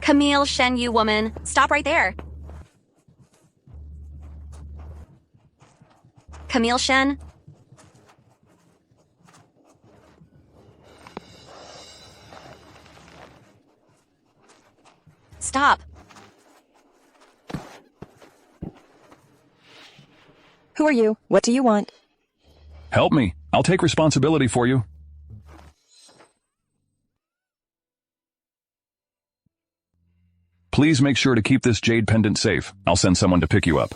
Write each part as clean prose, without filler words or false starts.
Camille Shen, you woman. Stop right there. Camille Shen? Stop. Who are you? What do you want? Help me. I'll take responsibility for you. Please make sure to keep this jade pendant safe. I'll send someone to pick you up.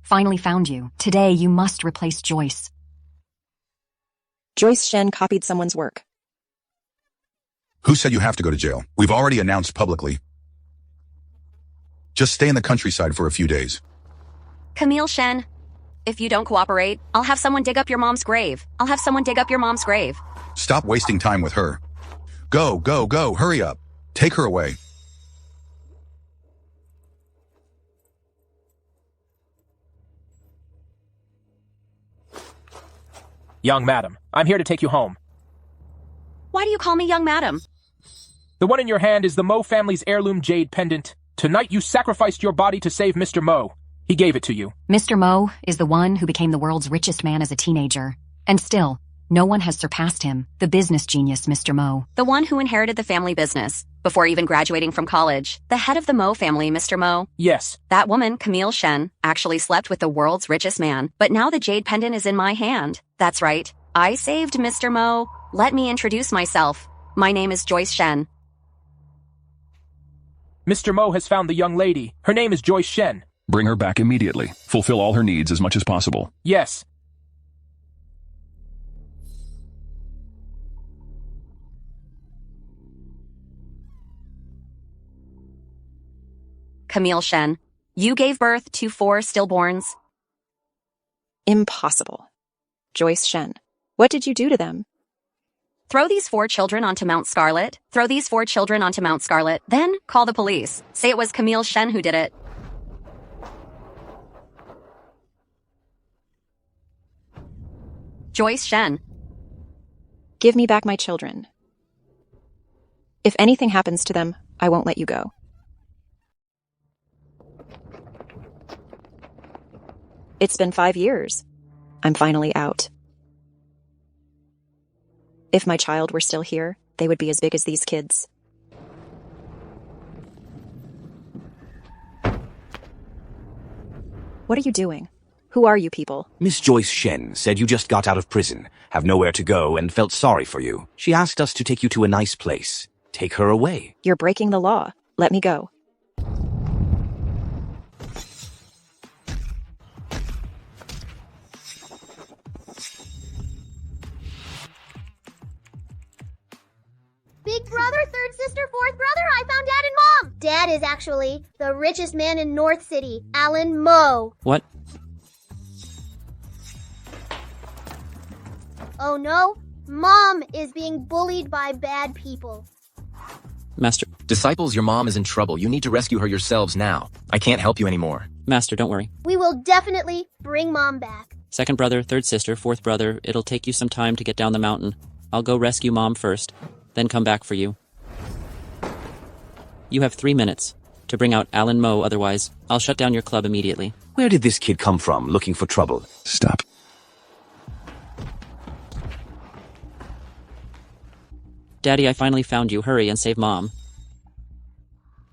Finally found you. Today you must replace Joyce. Joyce Shen copied someone's work. Who said you have to go to jail? We've already announced publicly. Just stay in the countryside for a few days. Camille Shen, if you don't cooperate, I'll have someone dig up your mom's grave. Stop wasting time with her. Go, go, go, hurry up. Take her away. Young madam, I'm here to take you home. Why do you call me young madam? The one in your hand is the Mo family's heirloom jade pendant. Tonight you sacrificed your body to save Mr. Mo. He gave it to you. Mr. Mo is the one who became the world's richest man as a teenager. And still, no one has surpassed him, the business genius Mr. Mo. The one who inherited the family business, before even graduating from college. The head of the Mo family, Mr. Mo. Yes. That woman, Camille Shen, actually slept with the world's richest man. But now the jade pendant is in my hand. That's right. I saved Mr. Mo. Let me introduce myself. My name is Joyce Shen. Mr. Mo has found the young lady. Her name is Joyce Shen. Bring her back immediately. Fulfill all her needs as much as possible. Yes. Camille Shen, you gave birth to 4 stillborns. Impossible. Joyce Shen, what did you do to them? Throw these 4 children onto Mount Scarlet. Then call the police. Say it was Camille Shen who did it. Joyce Shen. Give me back my children. If anything happens to them, I won't let you go. It's been 5 years. I'm finally out. If my child were still here, they would be as big as these kids. What are you doing? Who are you people? Miss Joyce Shen said you just got out of prison, have nowhere to go, and felt sorry for you. She asked us to take you to a nice place. Take her away. You're breaking the law. Let me go. Big brother, third sister, fourth brother, I found Dad and Mom! Dad is actually the richest man in North City, Alan Mo. What? Oh no, Mom is being bullied by bad people. Master. Disciples, your mom is in trouble. You need to rescue her yourselves now. I can't help you anymore. Master, don't worry. We will definitely bring Mom back. Second brother, third sister, fourth brother, it'll take you some time to get down the mountain. I'll go rescue Mom first, then come back for you. You have 3 minutes to bring out Alan Mo, otherwise I'll shut down your club immediately. Where did this kid come from, looking for trouble? Stop. Daddy, I finally found you. Hurry and save Mom.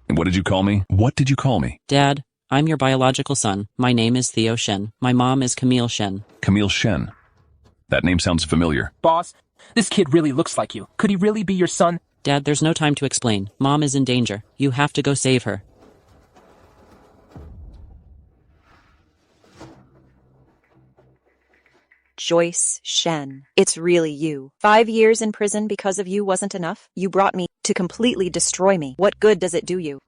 And what did you call me? What did you call me? Dad, I'm your biological son. My name is Theo Shen. My mom is Camille Shen. Camille Shen. That name sounds familiar. Boss, this kid really looks like you. Could he really be your son? Dad, there's no time to explain. Mom is in danger. You have to go save her. Joyce Shen. It's really you. 5 years in prison because of you wasn't enough? You brought me to completely destroy me. What good does it do you?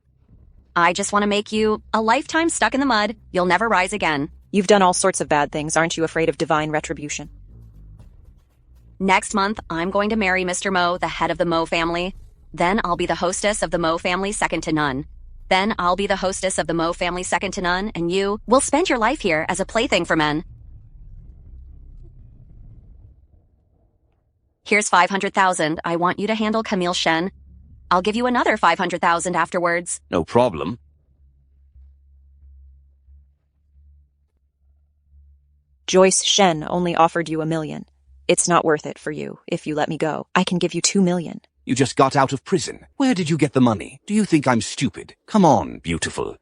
I just want to make you a lifetime stuck in the mud. You'll never rise again. You've done all sorts of bad things. Aren't you afraid of divine retribution? Next month, I'm going to marry Mr. Mo, the head of the Mo family. Then I'll be the hostess of the Mo family, second to none. And you will spend your life here as a plaything for men. Here's 500,000. I want you to handle Camille Shen. I'll give you another 500,000 afterwards. No problem. Joyce Shen only offered you $1 million. It's not worth it for you. If you let me go, I can give you $2 million. You just got out of prison. Where did you get the money? Do you think I'm stupid? Come on, beautiful.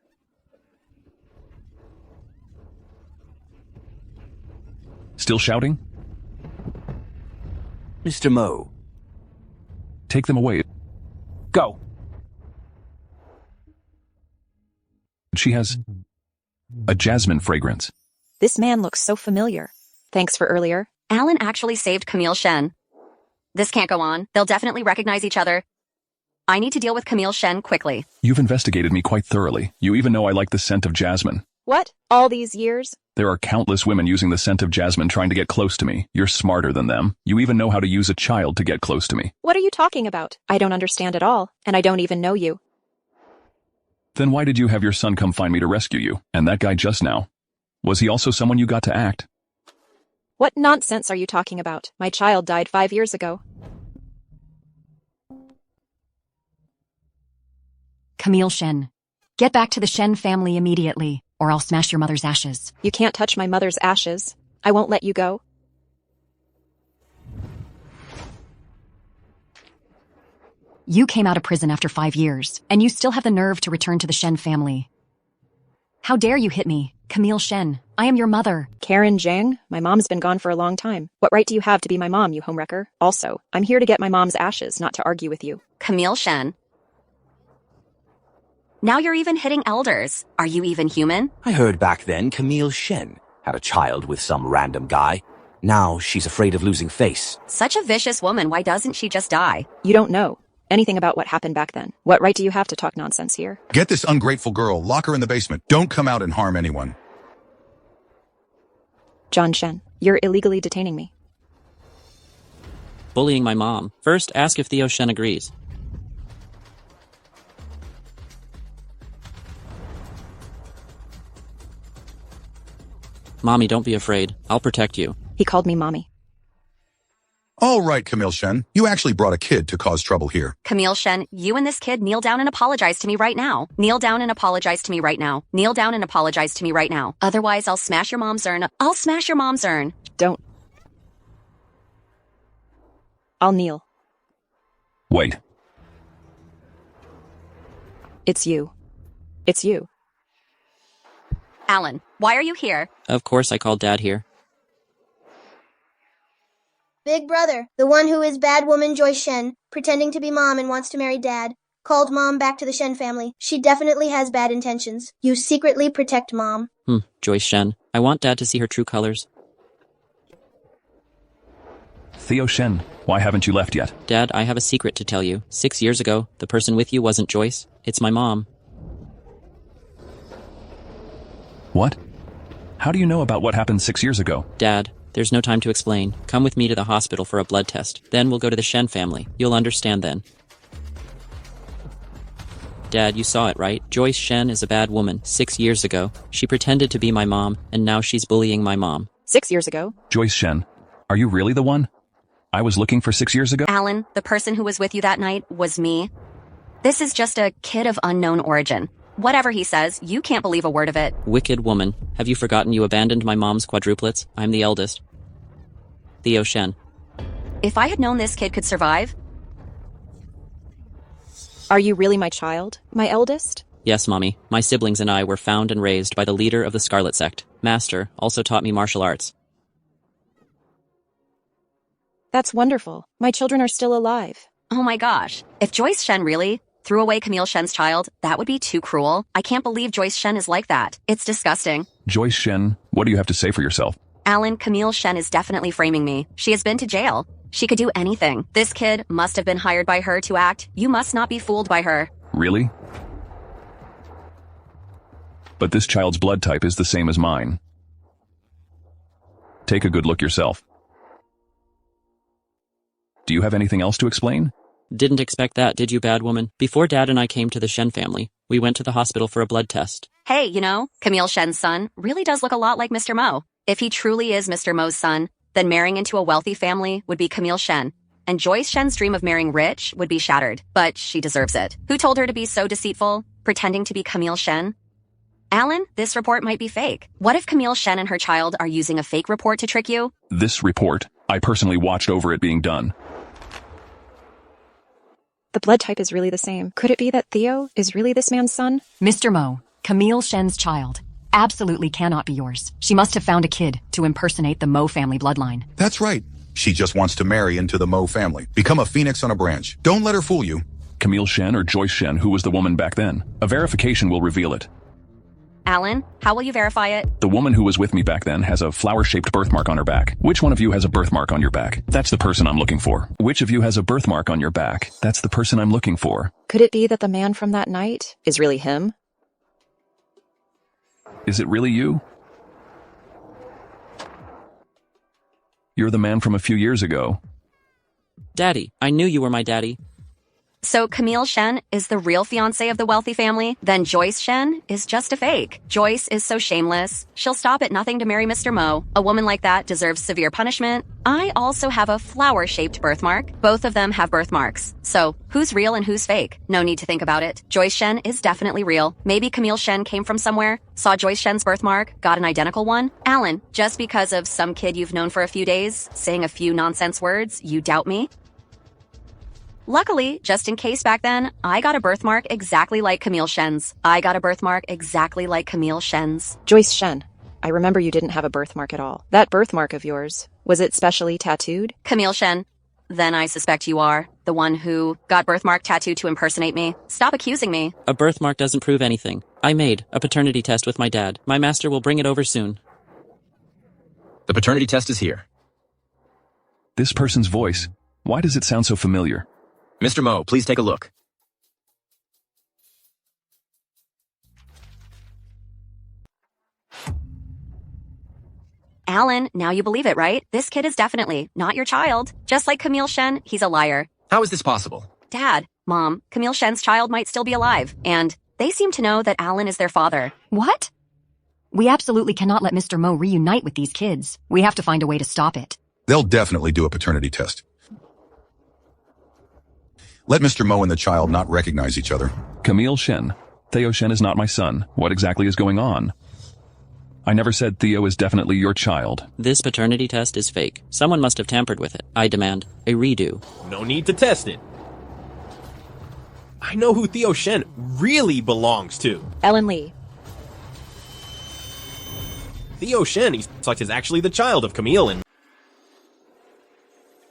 Still shouting? Mr. Mo. Take them away. Go. She has a jasmine fragrance. This man looks so familiar. Thanks for earlier. Alan actually saved Camille Shen. This can't go on. They'll definitely recognize each other. I need to deal with Camille Shen quickly. You've investigated me quite thoroughly. You even know I like the scent of jasmine. What? All these years? There are countless women using the scent of jasmine trying to get close to me. You're smarter than them. You even know how to use a child to get close to me. What are you talking about? I don't understand at all, and I don't even know you. Then why did you have your son come find me to rescue you? And that guy just now? Was he also someone you got to act? What nonsense are you talking about? My child died 5 years ago. Camille Shen. Get back to the Shen family immediately, or I'll smash your mother's ashes. You can't touch my mother's ashes. I won't let you go. You came out of prison after 5 years, and you still have the nerve to return to the Shen family. How dare you hit me, Camille Shen? I am your mother. Karen Zhang? My mom's been gone for a long time. What right do you have to be my mom, you homewrecker? Also, I'm here to get my mom's ashes, not to argue with you. Camille Shen. Now you're even hitting elders. Are you even human? I heard back then Camille Shen had a child with some random guy. Now she's afraid of losing face. Such a vicious woman, why doesn't she just die? You don't know anything about what happened back then. What right do you have to talk nonsense here? Get this ungrateful girl, lock her in the basement. Don't come out and harm anyone. John Shen, you're illegally detaining me. Bullying my mom. First, ask if Theo Shen agrees. Mommy, don't be afraid. I'll protect you. He called me mommy. All right, Camille Shen. You actually brought a kid to cause trouble here. Camille Shen, you and this kid kneel down and apologize to me right now. Kneel down and apologize to me right now. Kneel down and apologize to me right now. Otherwise, I'll smash your mom's urn. I'll smash your mom's urn. Don't. I'll kneel. Wait. It's you. It's you. Alan, why are you here? Of course I called Dad here. Big brother, the one who is bad woman Joyce Shen, pretending to be mom and wants to marry dad, called mom back to the Shen family. She definitely has bad intentions. You secretly protect mom. Joyce Shen. I want Dad to see her true colors. Theo Shen, why haven't you left yet? Dad, I have a secret to tell you. 6 years ago, the person with you wasn't Joyce. It's my mom. What? How do you know about what happened 6 years ago? Dad, there's no time to explain. Come with me to the hospital for a blood test. Then we'll go to the Shen family. You'll understand then. Dad, you saw it, right? Joyce Shen is a bad woman. 6 years ago, she pretended to be my mom, and now she's bullying my mom. 6 years ago? Joyce Shen, are you really the one I was looking for 6 years ago? Alan, the person who was with you that night was me. This is just a kid of unknown origin. Whatever he says, you can't believe a word of it. Wicked woman. Have you forgotten you abandoned my mom's quadruplets? I'm the eldest. Theo Shen. If I had known this kid could survive... Are you really my child? My eldest? Yes, Mommy. My siblings and I were found and raised by the leader of the Scarlet Sect. Master also taught me martial arts. That's wonderful. My children are still alive. Oh my gosh. If Joyce Shen really threw away Camille Shen's child, that would be too cruel. I can't believe Joyce Shen is like that. It's disgusting. Joyce Shen, what do you have to say for yourself? Alan, Camille Shen is definitely framing me. She has been to jail. She could do anything. This kid must have been hired by her to act. You must not be fooled by her. Really? But this child's blood type is the same as mine. Take a good look yourself. Do you have anything else to explain? Didn't expect that, did you, bad woman? Before Dad and I came to the Shen family, we went to the hospital for a blood test. Hey, you know, Camille Shen's son really does look a lot like Mr. Mo. If he truly is Mr. Mo's son, then marrying into a wealthy family would be Camille Shen, and Joyce Shen's dream of marrying Rich would be shattered, but she deserves it. Who told her to be so deceitful, pretending to be Camille Shen? Alan, this report might be fake. What if Camille Shen and her child are using a fake report to trick you? This report, I personally watched over it being done. The blood type is really the same. Could it be that Theo is really this man's son? Mr. Mo, Camille Shen's child absolutely cannot be yours. She must have found a kid to impersonate the Mo family bloodline. That's right. She just wants to marry into the Mo family. Become a phoenix on a branch. Don't let her fool you. Camille Shen or Joyce Shen, who was the woman back then? A verification will reveal it. Alan, how will you verify it? The woman who was with me back then has a flower-shaped birthmark on her back. Which one of you has a birthmark on your back? That's the person I'm looking for. Which of you has a birthmark on your back? That's the person I'm looking for. Could it be that the man from that night is really him? Is it really you? You're the man from a few years ago. Daddy, I knew you were my daddy. So Camille Shen is the real fiancé of the wealthy family? Then Joyce Shen is just a fake. Joyce is so shameless. She'll stop at nothing to marry Mr. Mo. A woman like that deserves severe punishment. I also have a flower-shaped birthmark. Both of them have birthmarks. So who's real and who's fake? No need to think about it. Joyce Shen is definitely real. Maybe Camille Shen came from somewhere, saw Joyce Shen's birthmark, got an identical one. Alan, just because of some kid you've known for a few days, saying a few nonsense words, you doubt me? Luckily, just in case back then, I got a birthmark exactly like Camille Shen's. Joyce Shen, I remember you didn't have a birthmark at all. That birthmark of yours, was it specially tattooed? Camille Shen, then I suspect you are the one who got birthmark tattooed to impersonate me. Stop accusing me. A birthmark doesn't prove anything. I made a paternity test with my dad. My master will bring it over soon. The paternity test is here. This person's voice, why does it sound so familiar? Mr. Mo, please take a look. Alan, now you believe it, right? This kid is definitely not your child. Just like Camille Shen, he's a liar. How is this possible? Dad, Mom, Camille Shen's child might still be alive, and they seem to know that Alan is their father. What? We absolutely cannot let Mr. Mo reunite with these kids. We have to find a way to stop it. They'll definitely do a paternity test. Let Mr. Mo and the child not recognize each other. Camille Shen. Theo Shen is not my son. What exactly is going on? I never said Theo is definitely your child. This paternity test is fake. Someone must have tampered with it. I demand a redo. No need to test it. I know who Theo Shen really belongs to. Ellen Lee. Theo Shen, he such is actually the child of Camille and...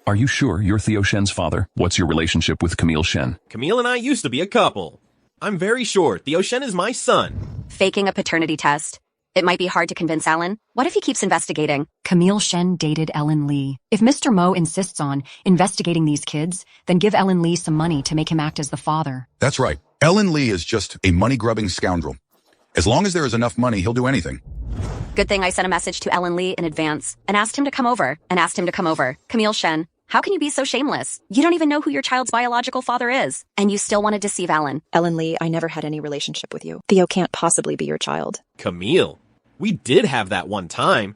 Are you sure you're Theo Shen's father? What's your relationship with Camille Shen? Camille and I used to be a couple. I'm very sure Theo Shen is my son. Faking a paternity test. It might be hard to convince Alan. What if he keeps investigating? Camille Shen dated Ellen Lee. If Mr. Mo insists on investigating these kids, then give Ellen Lee some money to make him act as the father. That's right. Ellen Lee is just a money-grubbing scoundrel. As long as there is enough money, he'll do anything. Good thing I sent a message to Ellen Lee in advance and asked him to come over. Camille Shen, how can you be so shameless? You don't even know who your child's biological father is, and you still want to deceive Alan. Ellen Lee, I never had any relationship with you. Theo can't possibly be your child. Camille, we did have that one time.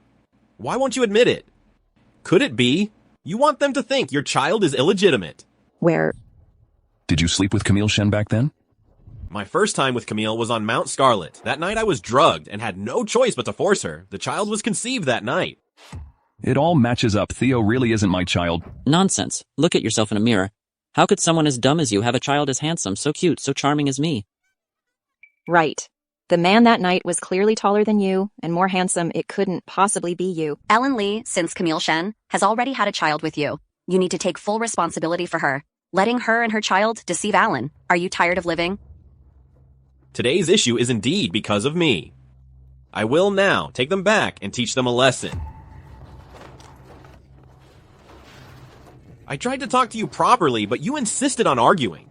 Why won't you admit it? Could it be you want them to think your child is illegitimate? Where? Did you sleep with Camille Shen back then? My first time with Camille was on Mount Scarlet. That night I was drugged and had no choice but to force her. The child was conceived that night. It all matches up. Theo really isn't my child. Nonsense. Look at yourself in a mirror. How could someone as dumb as you have a child as handsome, so cute, so charming as me? Right. The man that night was clearly taller than you, and more handsome. It couldn't possibly be you. Ellen Lee, since Camille Shen, has already had a child with you. You need to take full responsibility for her. Letting her and her child deceive Alan. Are you tired of living? Today's issue is indeed because of me. I will now take them back and teach them a lesson. I tried to talk to you properly, but you insisted on arguing.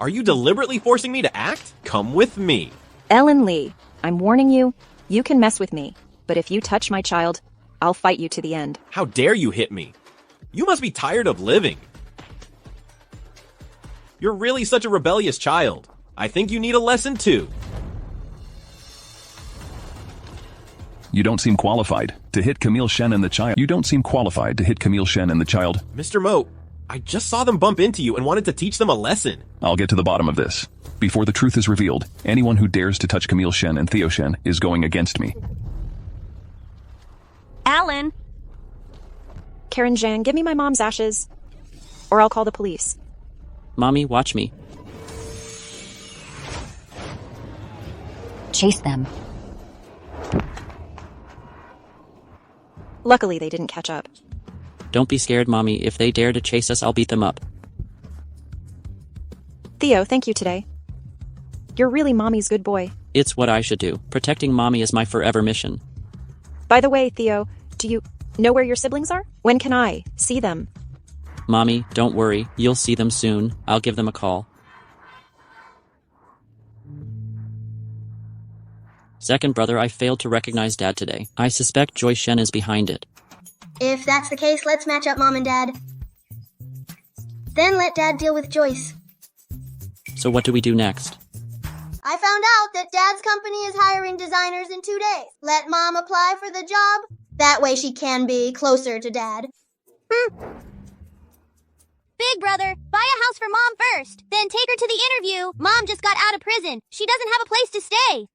Are you deliberately forcing me to act? Come with me. Ellen Lee, I'm warning you, you can mess with me, but if you touch my child, I'll fight you to the end. How dare you hit me? You must be tired of living. You're really such a rebellious child. I think you need a lesson too. You don't seem qualified to hit Camille Shen and the child. Mr. Mo, I just saw them bump into you and wanted to teach them a lesson. I'll get to the bottom of this. Before the truth is revealed, anyone who dares to touch Camille Shen and Theo Shen is going against me. Alan! Karen Zhang, give me my mom's ashes, or I'll call the police. Mommy, watch me. Chase them. Luckily, they didn't catch up. Don't be scared, Mommy. If they dare to chase us, I'll beat them up. Theo, thank you today. You're really Mommy's good boy. It's what I should do. Protecting Mommy is my forever mission. By the way, Theo, do you know where your siblings are? When can I see them? Mommy, don't worry. You'll see them soon. I'll give them a call. Second brother, I failed to recognize Dad today. I suspect Joyce Shen is behind it. If that's the case, let's match up Mom and Dad. Then let Dad deal with Joyce. So what do we do next? I found out that Dad's company is hiring designers in 2 days. Let Mom apply for the job. That way she can be closer to Dad. Big brother, buy a house for Mom first. Then take her to the interview. Mom just got out of prison. She doesn't have a place to stay.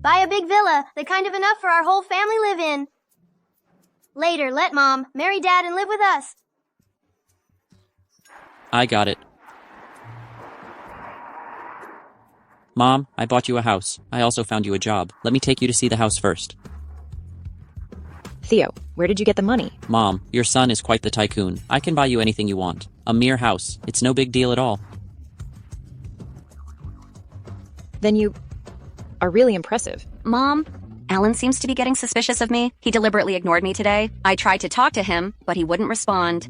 Buy a big villa, the kind of enough for our whole family live in. Later, let Mom marry Dad and live with us. I got it. Mom, I bought you a house. I also found you a job. Let me take you to see the house first. Theo, where did you get the money? Mom, your son is quite the tycoon. I can buy you anything you want. A mere house. It's no big deal at all. Then you are really impressive. Mom, Alan seems to be getting suspicious of me. He deliberately ignored me today. I tried to talk to him, but he wouldn't respond.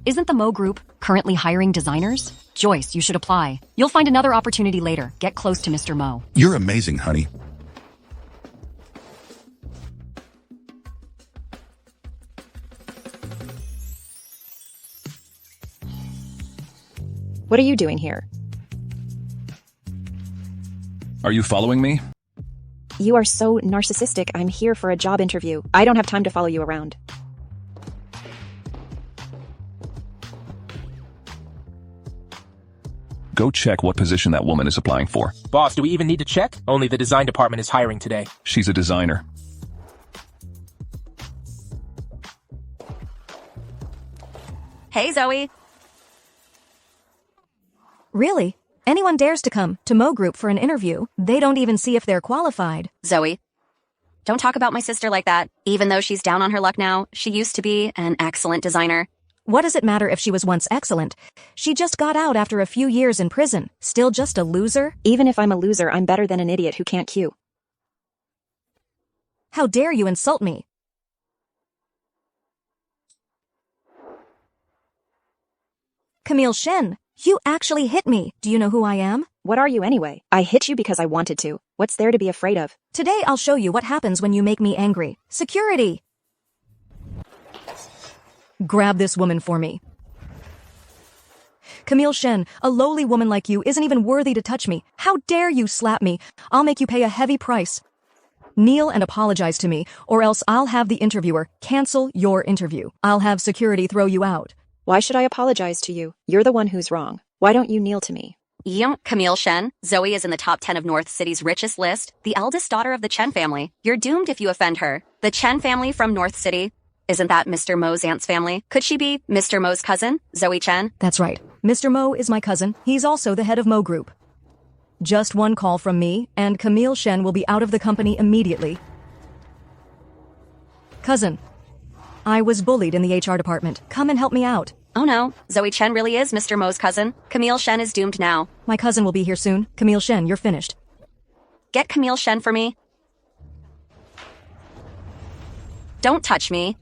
Isn't the Mo Group currently hiring designers? Joyce, you should apply. You'll find another opportunity later. Get close to Mr. Mo. You're amazing, honey. What are you doing here? Are you following me? You are so narcissistic. I'm here for a job interview. I don't have time to follow you around. Go check what position that woman is applying for. Boss, do we even need to check? Only the design department is hiring today. She's a designer. Hey, Zoe. Really? Anyone dares to come to Mo Group for an interview, they don't even see if they're qualified. Zoe, don't talk about my sister like that. Even though she's down on her luck now, she used to be an excellent designer. What does it matter if she was once excellent? She just got out after a few years in prison. Still just a loser? Even if I'm a loser, I'm better than an idiot who can't queue. How dare you insult me? Camille Shen, you actually hit me. Do you know who I am? What are you anyway? I hit you because I wanted to. What's there to be afraid of? Today I'll show you what happens when you make me angry. Security! Grab this woman for me. Camille Shen, a lowly woman like you isn't even worthy to touch me. How dare you slap me? I'll make you pay a heavy price. Kneel and apologize to me, or else I'll have the interviewer cancel your interview. I'll have security throw you out. Why should I apologize to you? You're the one who's wrong. Why don't you kneel to me? Camille Shen. Zoe is in the top 10 of North City's richest list, the eldest daughter of the Chen family. You're doomed if you offend her. The Chen family from North City. Isn't that Mr. Mo's aunt's family? Could she be Mr. Mo's cousin, Zoe Chen? That's right. Mr. Mo is my cousin. He's also the head of Mo Group. Just one call from me, and Camille Shen will be out of the company immediately. Cousin, I was bullied in the HR department. Come and help me out. Oh no, Zoe Chen really is Mr. Mo's cousin. Camille Shen is doomed now. My cousin will be here soon. Camille Shen, you're finished. Get Camille Shen for me. Don't touch me.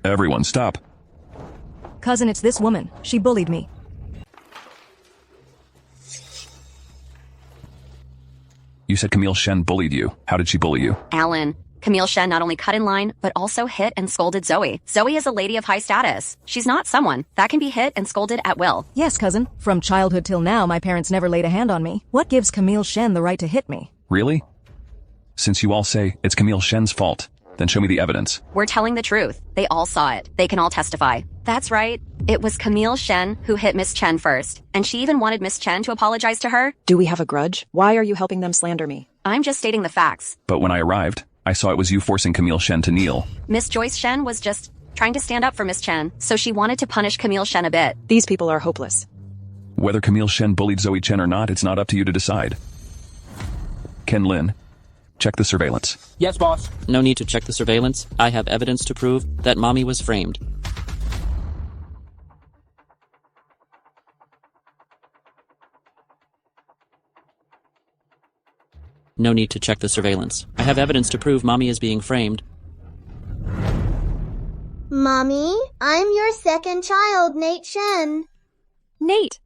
Everyone, stop. Cousin, it's this woman. She bullied me. You said Camille Shen bullied you. How did she bully you? Alan, Camille Shen not only cut in line, but also hit and scolded Zoe. Zoe is a lady of high status. She's not someone that can be hit and scolded at will. Yes, cousin. From childhood till now, my parents never laid a hand on me. What gives Camille Shen the right to hit me? Really? Since you all say it's Camille Shen's fault, Then show me the evidence. We're telling the truth. They all saw it. They can all testify. That's right. It was Camille Shen who hit Miss Chen first, and she even wanted Miss Chen to apologize to her. Do we have a grudge? Why are you helping them slander me? I'm just stating the facts. But when I arrived, I saw it was you forcing Camille Shen to kneel. Miss Joyce Shen was just trying to stand up for Miss Chen, so she wanted to punish Camille Shen a bit. These people are hopeless. Whether Camille Shen bullied Zoe Chen or not, it's not up to you to decide. Ken Lin, check the surveillance. Yes, boss. No need to check the surveillance. I have evidence to prove that Mommy was framed. No need to check the surveillance. I have evidence to prove Mommy is being framed. Mommy, I'm your second child, Nate Shen. Nate!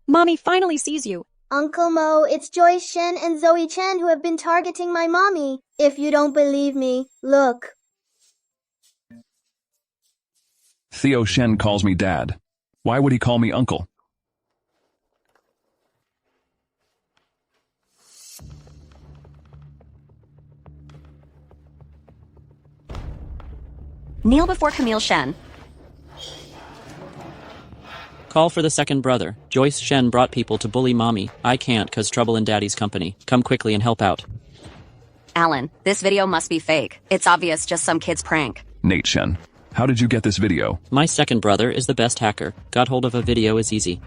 Mommy finally sees you. Uncle Mo, it's Joyce Shen and Zoe Chen who have been targeting my mommy. If you don't believe me, look. Theo Shen calls me Dad. Why would he call me Uncle? Kneel before Camille Shen. Call for the second brother. Joyce Shen brought people to bully Mommy. I can't cause trouble in Daddy's company. Come quickly and help out. Alan, this video must be fake. It's obvious just some kid's prank. Nate Shen, how did you get this video? My second brother is the best hacker. Got hold of a video is easy.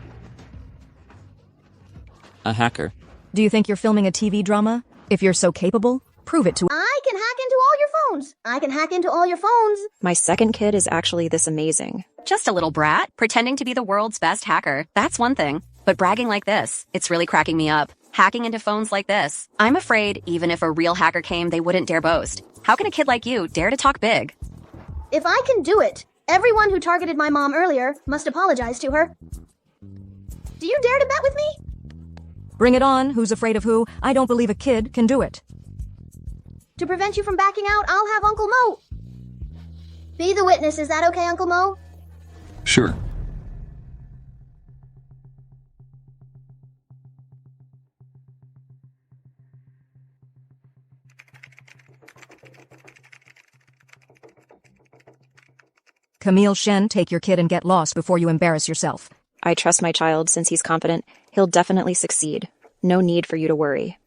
A hacker. Do you think you're filming a TV drama? If you're so capable, prove it to I can hack into all your phones. I can hack into all your phones. My second kid is actually this amazing. Just a little brat, pretending to be the world's best hacker. That's one thing. But bragging like this, it's really cracking me up. Hacking into phones like this. I'm afraid even if a real hacker came, they wouldn't dare boast. How can a kid like you dare to talk big? If I can do it, everyone who targeted my mom earlier must apologize to her. Do you dare to bet with me? Bring it on. Who's afraid of who? I don't believe a kid can do it. To prevent you from backing out, I'll have Uncle Mo be the witness. Is that okay, Uncle Mo? Sure. Camille Shen, take your kid and get lost before you embarrass yourself. I trust my child since he's confident. He'll definitely succeed. No need for you to worry.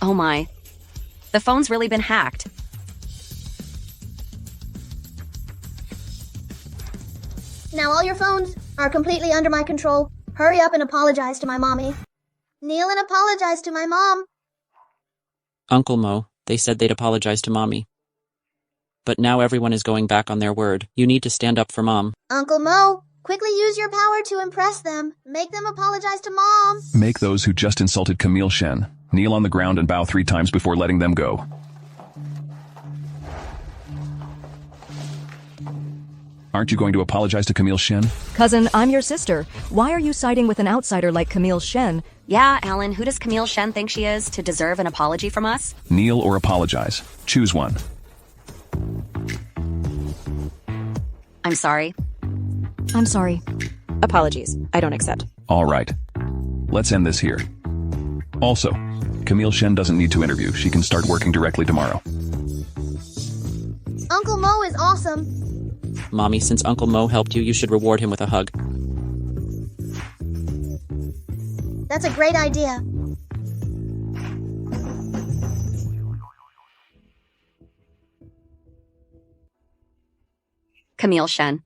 Oh my. The phone's really been hacked. Now all your phones are completely under my control. Hurry up and apologize to my mommy. Kneel and apologize to my mom. Uncle Mo, they said they'd apologize to Mommy. But now everyone is going back on their word. You need to stand up for Mom. Uncle Mo, quickly use your power to impress them. Make them apologize to Mom. Make those who just insulted Camille Shen kneel on the ground and bow 3 times before letting them go. Aren't you going to apologize to Camille Shen? Cousin, I'm your sister. Why are you siding with an outsider like Camille Shen? Yeah, Alan, who does Camille Shen think she is to deserve an apology from us? Kneel or apologize. Choose one. I'm sorry. I'm sorry. Apologies. I don't accept. All right. Let's end this here. Also, Camille Shen doesn't need to interview. She can start working directly tomorrow. Uncle Mo is awesome. Mommy, since Uncle Mo helped you, you should reward him with a hug. That's a great idea. Camille Shen.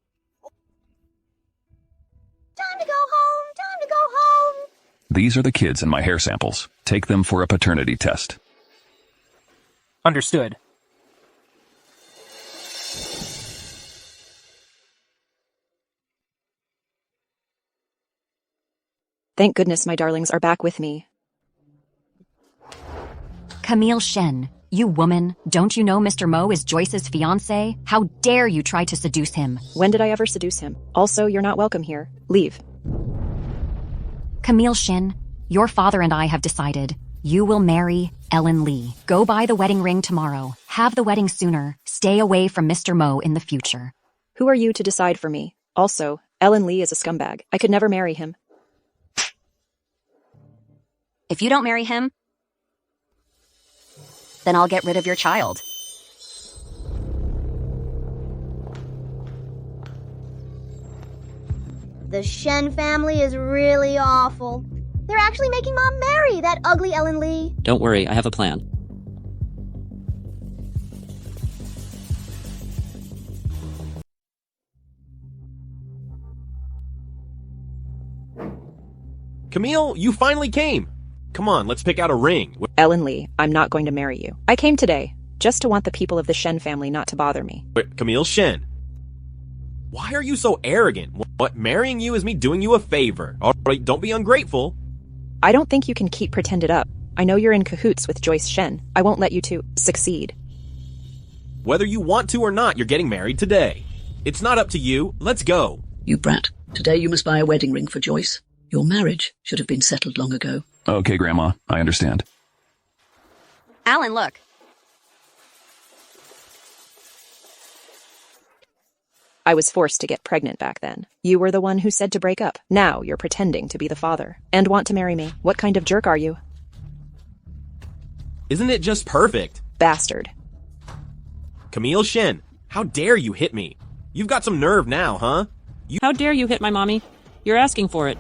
Time to go home. Time to go home. These are the kids in my hair samples. Take them for a paternity test. Understood. Thank goodness my darlings are back with me. Camille Shen, you woman, don't you know Mr. Mo is Joyce's fiancé? How dare you try to seduce him? When did I ever seduce him? Also, you're not welcome here. Leave. Camille Shen, your father and I have decided. You will marry Ellen Lee. Go buy the wedding ring tomorrow. Have the wedding sooner. Stay away from Mr. Mo in the future. Who are you to decide for me? Also, Ellen Lee is a scumbag. I could never marry him. If you don't marry him, then I'll get rid of your child. The Shen family is really awful. They're actually making Mom marry that ugly Ellen Lee. Don't worry, I have a plan. Camille, you finally came. Come on, let's pick out a ring. Ellen Lee, I'm not going to marry you. I came today, just to want the people of the Shen family not to bother me. Wait, Camille Shen. Why are you so arrogant? What, marrying you is me doing you a favor. Alright, don't be ungrateful. I don't think you can keep pretended up. I know you're in cahoots with Joyce Shen. I won't let you two succeed. Whether you want to or not, you're getting married today. It's not up to you. Let's go. You brat. Today you must buy a wedding ring for Joyce. Your marriage should have been settled long ago. Okay, Grandma, I understand. Alan, look. I was forced to get pregnant back then. You were the one who said to break up. Now you're pretending to be the father and want to marry me. What kind of jerk are you? Isn't it just perfect? Bastard. Camille Shen, how dare you hit me? You've got some nerve now, huh? How dare you hit my mommy? You're asking for it.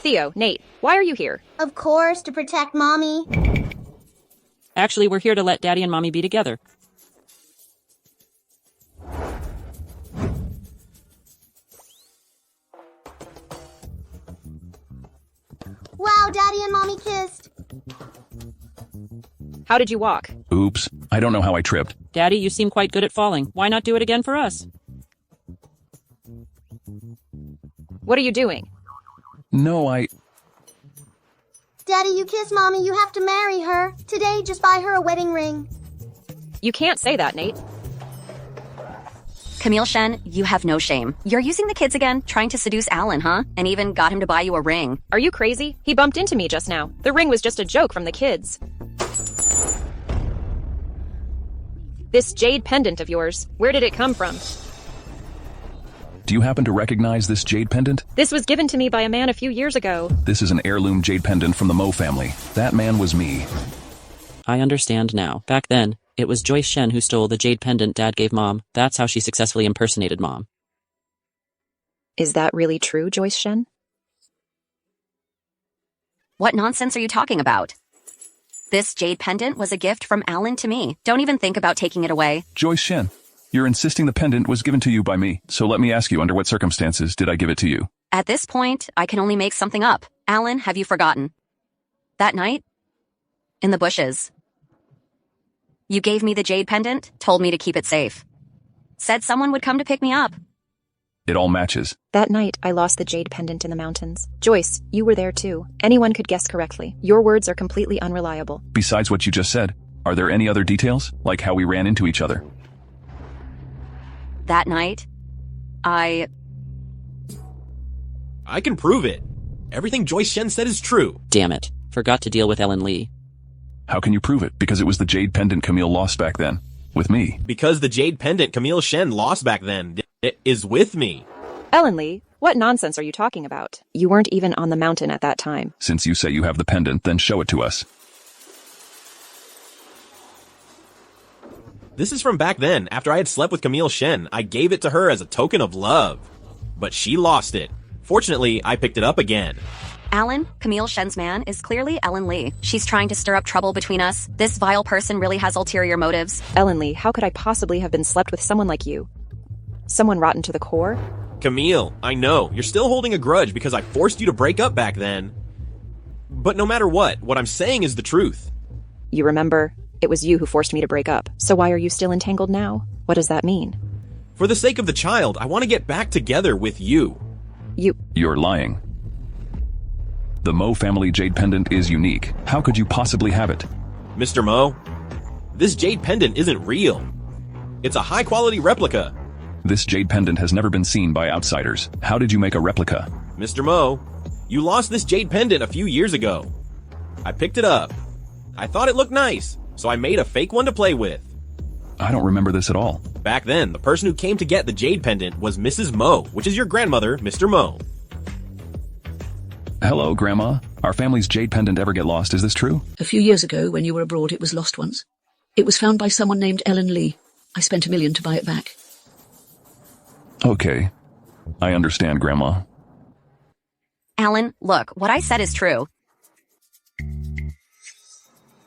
Theo, Nate, why are you here? Of course, to protect Mommy. Actually, we're here to let Daddy and Mommy be together. Wow, Daddy and Mommy kissed. How did you walk? Oops, I don't know how I tripped. Daddy, you seem quite good at falling. Why not do it again for us? What are you doing? No, Daddy, you kiss Mommy, you have to marry her. Today, just buy her a wedding ring. You can't say that, Nate. Camille Shen, you have no shame. You're using the kids again, trying to seduce Alan, huh? And even got him to buy you a ring. Are you crazy? He bumped into me just now. The ring was just a joke from the kids. This jade pendant of yours, where did it come from? Do you happen to recognize this jade pendant? This was given to me by a man a few years ago. This is an heirloom jade pendant from the Mo family. That man was me. I understand now. Back then, it was Joyce Shen who stole the jade pendant Dad gave Mom. That's how she successfully impersonated Mom. Is that really true, Joyce Shen? What nonsense are you talking about? This jade pendant was a gift from Alan to me. Don't even think about taking it away. Joyce Shen, you're insisting the pendant was given to you by me. So let me ask you, under what circumstances did I give it to you? At this point, I can only make something up. Alan, have you forgotten? That night? In the bushes. You gave me the jade pendant, told me to keep it safe. Said someone would come to pick me up. It all matches. That night, I lost the jade pendant in the mountains. Joyce, you were there too. Anyone could guess correctly. Your words are completely unreliable. Besides what you just said, are there any other details? Like how we ran into each other? That night, I can prove it. Everything Joyce Shen said is true. Damn it. Forgot to deal with Ellen Lee. How can you prove it? Because it was the jade pendant Camille lost back then. With me. Because the jade pendant Camille Shen lost back then is with me. Ellen Lee, what nonsense are you talking about? You weren't even on the mountain at that time. Since you say you have the pendant, then show it to us. This is from back then. After I had slept with Camille Shen, I gave it to her as a token of love. But she lost it. Fortunately, I picked it up again. Alan, Camille Shen's man, is clearly Ellen Lee. She's trying to stir up trouble between us. This vile person really has ulterior motives. Ellen Lee, how could I possibly have been slept with someone like you? Someone rotten to the core? Camille, I know, you're still holding a grudge because I forced you to break up back then. But no matter what I'm saying is the truth. You remember, it was you who forced me to break up. So why are you still entangled now? What does that mean? For the sake of the child, I want to get back together with you. You're lying. The Mo family jade pendant is unique. How could you possibly have it? Mr. Mo, this jade pendant isn't real. It's a high-quality replica. This jade pendant has never been seen by outsiders. How did you make a replica? Mr. Mo, you lost this jade pendant a few years ago. I picked it up. I thought it looked nice, so I made a fake one to play with. I don't remember this at all. Back then, the person who came to get the jade pendant was Mrs. Mo, which is your grandmother, Mr. Mo. Hello, Grandma. Our family's jade pendant ever get lost, is this true? A few years ago, when you were abroad, it was lost once. It was found by someone named Ellen Lee. I spent $1 million to buy it back. Okay. I understand, Grandma. Alan, look, what I said is true.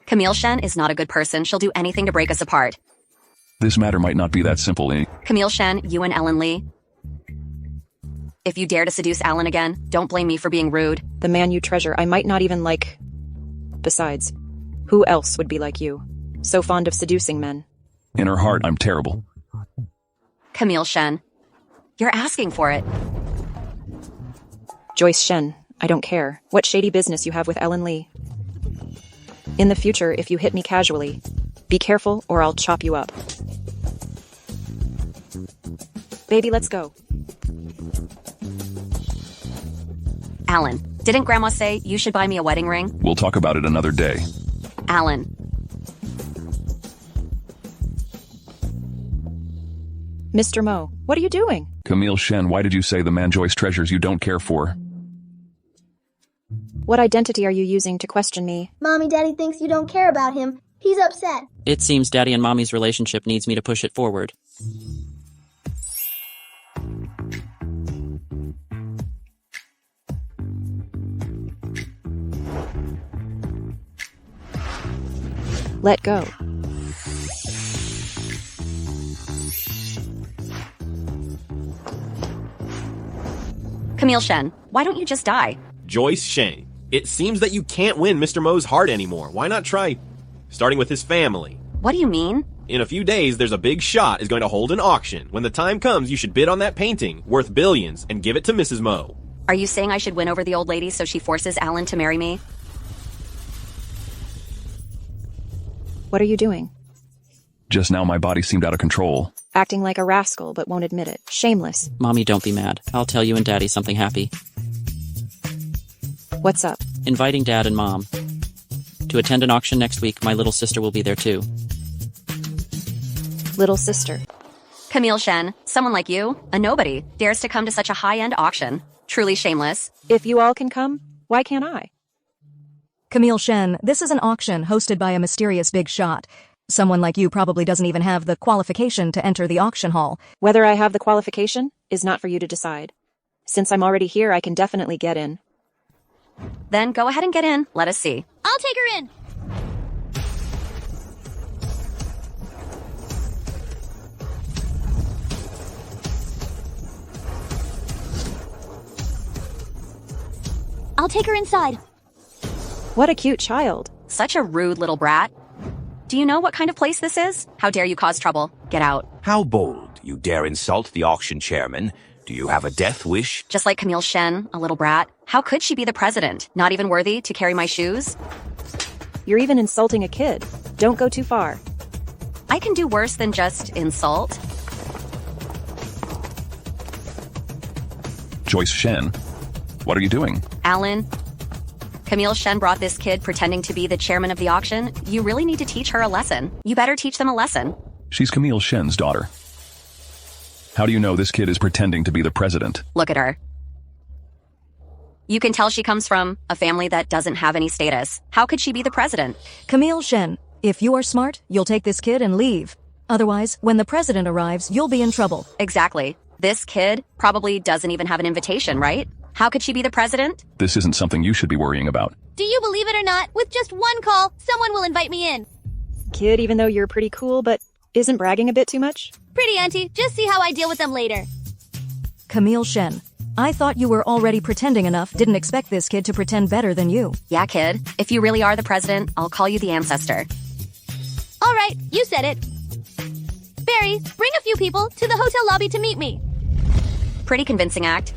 Camille Shen is not a good person. She'll do anything to break us apart. This matter might not be that simple, Camille Shen, you and Ellen Lee. If you dare to seduce Alan again, don't blame me for being rude. The man you treasure, I might not even like. Besides, who else would be like you? So fond of seducing men. In her heart, I'm terrible. Camille Shen, you're asking for it. Joyce Shen, I don't care what shady business you have with Ellen Lee. In the future, if you hit me casually, be careful or I'll chop you up. Baby, let's go. Alan, didn't Grandma say you should buy me a wedding ring? We'll talk about it another day. Alan. Mr. Mo, what are you doing? Camille Shen, why did you say the man Joyce treasures you don't care for? What identity are you using to question me? Mommy, Daddy thinks you don't care about him. He's upset. It seems Daddy and Mommy's relationship needs me to push it forward. Let go. Camille Shen, why don't you just die? Joyce Shen, it seems that you can't win Mr. Mo's heart anymore. Why not try starting with his family? What do you mean? In a few days, there's a big shot is going to hold an auction. When the time comes, you should bid on that painting, worth billions, and give it to Mrs. Mo. Are you saying I should win over the old lady so she forces Alan to marry me? What are you doing? Just now my body seemed out of control. Acting like a rascal but won't admit it. Shameless. Mommy, don't be mad. I'll tell you and Daddy something happy. What's up? Inviting Dad and Mom. To attend an auction next week, my little sister will be there too. Little sister. Camille Shen, someone like you, a nobody, dares to come to such a high-end auction. Truly shameless. If you all can come, why can't I? Camille Shen, this is an auction hosted by a mysterious big shot. Someone like you probably doesn't even have the qualification to enter the auction hall. Whether I have the qualification is not for you to decide. Since I'm already here, I can definitely get in. Then go ahead and get in. Let us see. I'll take her in. I'll take her inside. What a cute child. Such a rude little brat. Do you know what kind of place this is? How dare you cause trouble? Get out. How bold. You dare insult the auction chairman. Do you have a death wish? Just like Camille Shen, a little brat. How could she be the president? Not even worthy to carry my shoes? You're even insulting a kid. Don't go too far. I can do worse than just insult. Joyce Shen, what are you doing? Alan, Camille Shen brought this kid pretending to be the chairman of the auction. You really need to teach her a lesson. You better teach them a lesson. She's Camille Shen's daughter. How do you know this kid is pretending to be the president? Look at her. You can tell she comes from a family that doesn't have any status. How could she be the president? Camille Shen, if you are smart, you'll take this kid and leave. Otherwise, when the president arrives, you'll be in trouble. Exactly. This kid probably doesn't even have an invitation, right? How could she be the president? This isn't something you should be worrying about. Do you believe it or not? With just one call, someone will invite me in. Kid, even though you're pretty cool, but isn't bragging a bit too much? Pretty, Auntie. Just see how I deal with them later. Camille Shen, I thought you were already pretending enough. Didn't expect this kid to pretend better than you. Yeah, kid. If you really are the president, I'll call you the ancestor. All right, you said it. Barry, bring a few people to the hotel lobby to meet me. Pretty convincing act.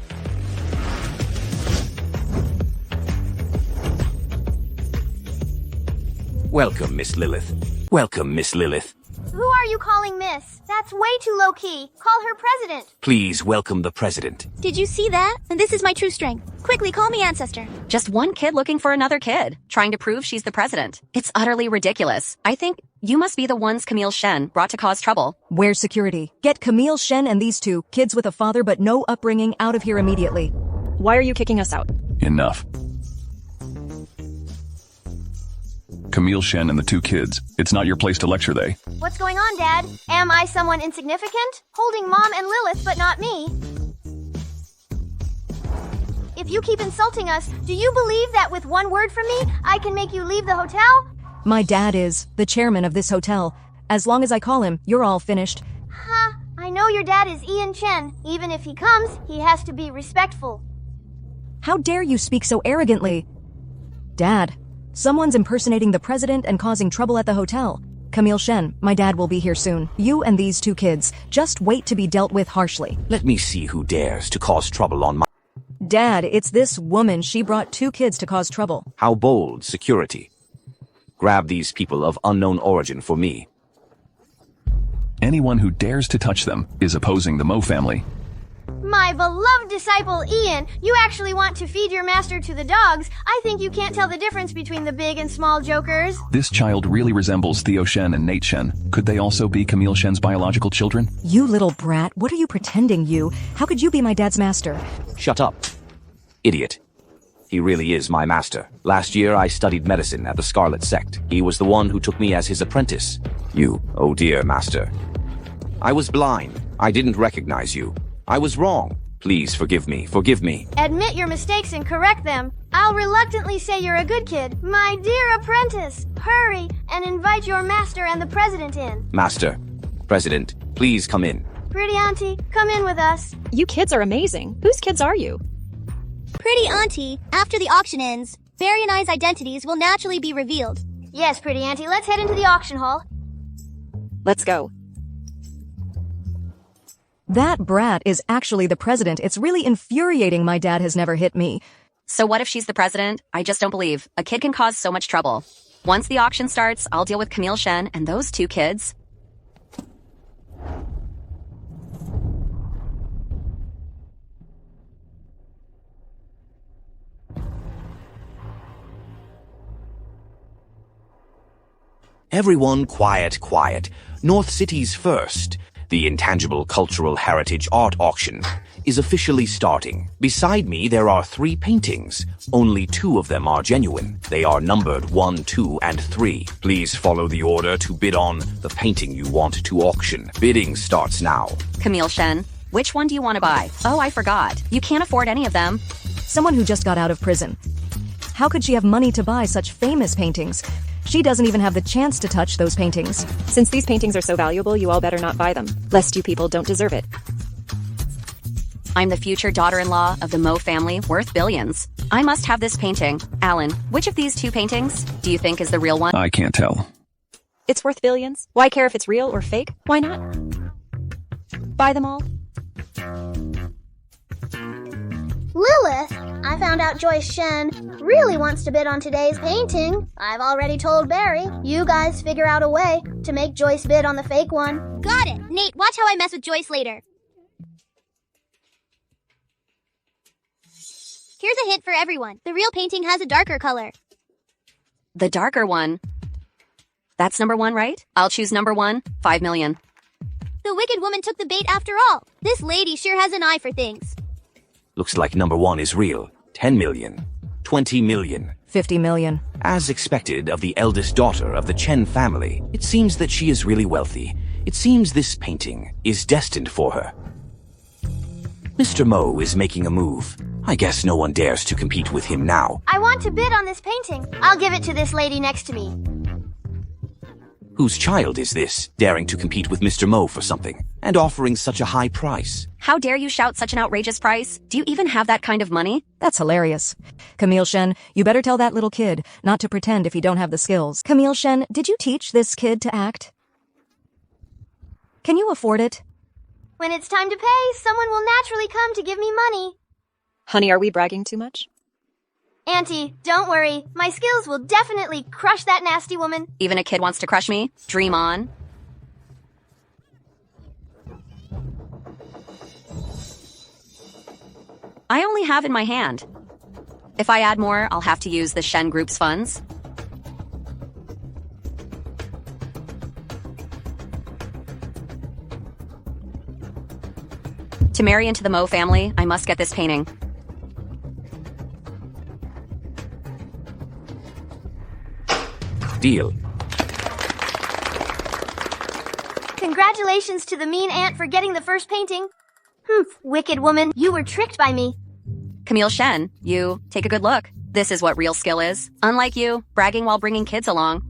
Welcome, Miss Lilith. Welcome, Miss Lilith. Who are you calling Miss? That's way too low-key. Call her President. Please welcome the President. Did you see that? And this is my true strength. Quickly, call me Ancestor. Just one kid looking for another kid, trying to prove she's the president. It's utterly ridiculous. I think you must be the ones Camille Shen brought to cause trouble. Where's security? Get Camille Shen and these two, kids with a father but no upbringing, out of here immediately. Why are you kicking us out? Enough. Camille Shen and the 2 kids. It's not your place to lecture they. What's going on, Dad? Am I someone insignificant? Holding Mom and Lilith, but not me. If you keep insulting us, do you believe that with one word from me, I can make you leave the hotel? My dad is the chairman of this hotel. As long as I call him, you're all finished. Huh, I know your dad is Ian Chen. Even if he comes, he has to be respectful. How dare you speak so arrogantly? Dad, someone's impersonating the president and causing trouble at the hotel. Camille Shen, my dad will be here soon. You and these 2 kids, just wait to be dealt with harshly. Let me see who dares to cause trouble on my... Dad, it's this woman. She brought 2 kids to cause trouble. How bold, security. Grab these people of unknown origin for me. Anyone who dares to touch them is opposing the Mo family. My beloved disciple Ian, you actually want to feed your master to the dogs. I think you can't tell the difference between the big and small jokers. This child really resembles Theo Shen and Nate Shen. Could they also be Camille Shen's biological children? You little brat, what are you pretending, you? How could you be my dad's master? Shut up, idiot. He really is my master. Last year I studied medicine at the Scarlet Sect. He was the one who took me as his apprentice. You, oh dear master. I was blind. I didn't recognize you. I was wrong. Please forgive me. Forgive me. Admit your mistakes and correct them. I'll reluctantly say you're a good kid. My dear apprentice, hurry and invite your master and the president in. Master, president, please come in. Pretty auntie, come in with us. You kids are amazing. Whose kids are you? Pretty auntie, after the auction ends, Barry and I's identities will naturally be revealed. Yes, pretty auntie, let's head into the auction hall. Let's go. That brat is actually the president. It's really infuriating my dad has never hit me. So what if she's the president? I just don't believe. A kid can cause so much trouble. Once the auction starts, I'll deal with Camille Shen and those 2 kids. Everyone quiet, quiet. North City's first, the Intangible Cultural Heritage Art Auction, is officially starting. Beside me, there are 3 paintings. Only 2 of them are genuine. They are numbered 1, 2, and 3. Please follow the order to bid on the painting you want to auction. Bidding starts now. Camille Shen, which one do you want to buy? Oh, I forgot. You can't afford any of them. Someone who just got out of prison. How could she have money to buy such famous paintings? She doesn't even have the chance to touch those paintings. Since these paintings are so valuable, you all better not buy them, lest you people don't deserve it. I'm the future daughter-in-law of the Mo family, worth billions. I must have this painting. Alan, which of these 2 paintings do you think is the real one? I can't tell. It's worth billions. Why care if it's real or fake? Why not? Buy them all. Lilith, I found out Joyce Shen really wants to bid on today's painting. I've already told Barry. You guys figure out a way to make Joyce bid on the fake one. Got it. Nate, watch how I mess with Joyce later. Here's a hint for everyone. The real painting has a darker color. The darker one. That's number 1, right? I'll choose number 1, 5 million. The wicked woman took the bait after all. This lady sure has an eye for things. Looks like number 1 is real. 10 million. 20 million. 50 million. As expected of the eldest daughter of the Chen family, it seems that she is really wealthy. It seems this painting is destined for her. Mr. Mo is making a move. I guess no one dares to compete with him now. I want to bid on this painting. I'll give it to this lady next to me. Whose child is this, daring to compete with Mr. Mo for something, and offering such a high price? How dare you shout such an outrageous price? Do you even have that kind of money? That's hilarious. Camille Shen, you better tell that little kid not to pretend if you don't have the skills. Camille Shen, did you teach this kid to act? Can you afford it? When it's time to pay, someone will naturally come to give me money. Honey, are we bragging too much? Auntie, don't worry. My skills will definitely crush that nasty woman. Even a kid wants to crush me? Dream on. I only have in my hand. If I add more, I'll have to use the Shen Group's funds. To marry into the Mo family, I must get this painting. deal. Congratulations to the mean aunt for getting the first painting. Wicked woman, you were tricked by me. Camille Shen, you take a good look. This is what real skill is. Unlike you, bragging while bringing kids along.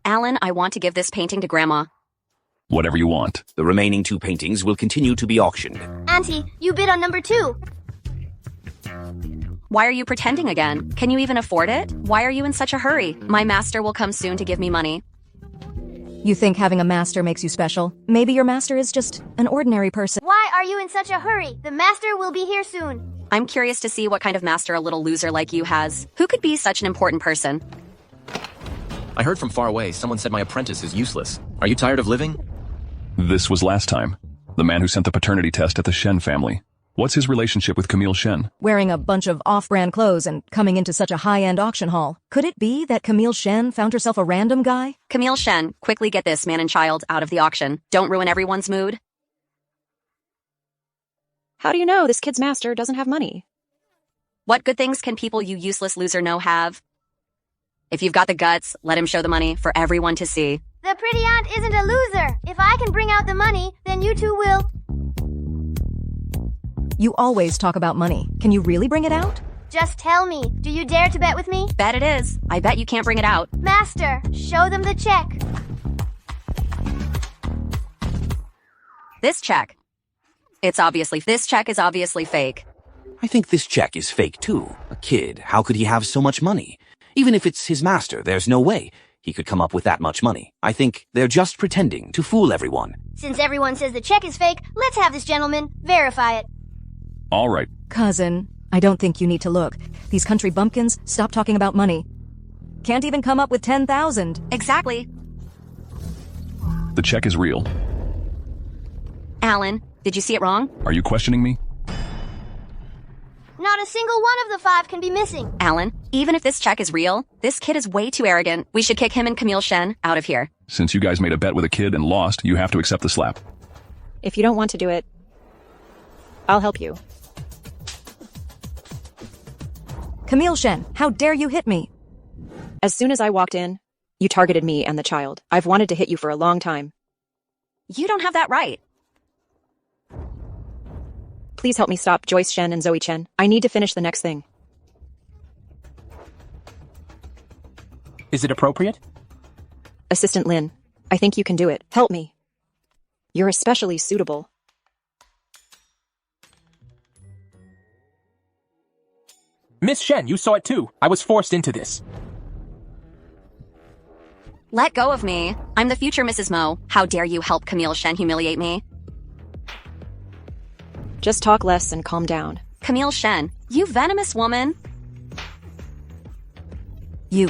Alan, I want to give this painting to Grandma. Whatever you want. The remaining 2 paintings will continue to be auctioned. Auntie, you bid on number 2. Why are you pretending again? Can you even afford it? Why are you in such a hurry? My master will come soon to give me money. You think having a master makes you special? Maybe your master is just an ordinary person. Why are you in such a hurry? The master will be here soon. I'm curious to see what kind of master a little loser like you has. Who could be such an important person? I heard from far away someone said my apprentice is useless. Are you tired of living? This was last time. The man who sent the paternity test at the Shen family. What's his relationship with Camille Shen? Wearing a bunch of off-brand clothes and coming into such a high-end auction hall. Could it be that Camille Shen found herself a random guy? Camille Shen, quickly get this man and child out of the auction. Don't ruin everyone's mood. How do you know this kid's master doesn't have money? What good things can people you useless loser know have? If you've got the guts, let him show the money for everyone to see. The pretty aunt isn't a loser. If I can bring out the money, then you two will. You always talk about money. Can you really bring it out? Just tell me. Do you dare to bet with me? Bet it is. I bet you can't bring it out. Master, show them the check. This check. This check is obviously fake. I think this check is fake too. A kid, how could he have so much money? Even if it's his master, there's no way he could come up with that much money. I think they're just pretending to fool everyone. Since everyone says the check is fake, let's have this gentleman verify it. All right. Cousin, I don't think you need to look. These country bumpkins stop talking about money. Can't even come up with 10,000. Exactly. The check is real. Alan, did you see it wrong? Are you questioning me? Not a single one of the 5 can be missing. Alan, even if this check is real, this kid is way too arrogant. We should kick him and Camille Shen out of here. Since you guys made a bet with a kid and lost, you have to accept the slap. If you don't want to do it, I'll help you. Camille Shen, how dare you hit me? As soon as I walked in, you targeted me and the child. I've wanted to hit you for a long time. You don't have that right. Please help me stop Joyce Shen and Zoe Chen. I need to finish the next thing. Is it appropriate? Assistant Lin, I think you can do it. Help me. You're especially suitable. Miss Shen, you saw it too. I was forced into this. Let go of me. I'm the future Mrs. Mo. How dare you help Camille Shen humiliate me? Just talk less and calm down. Camille Shen, you venomous woman. You.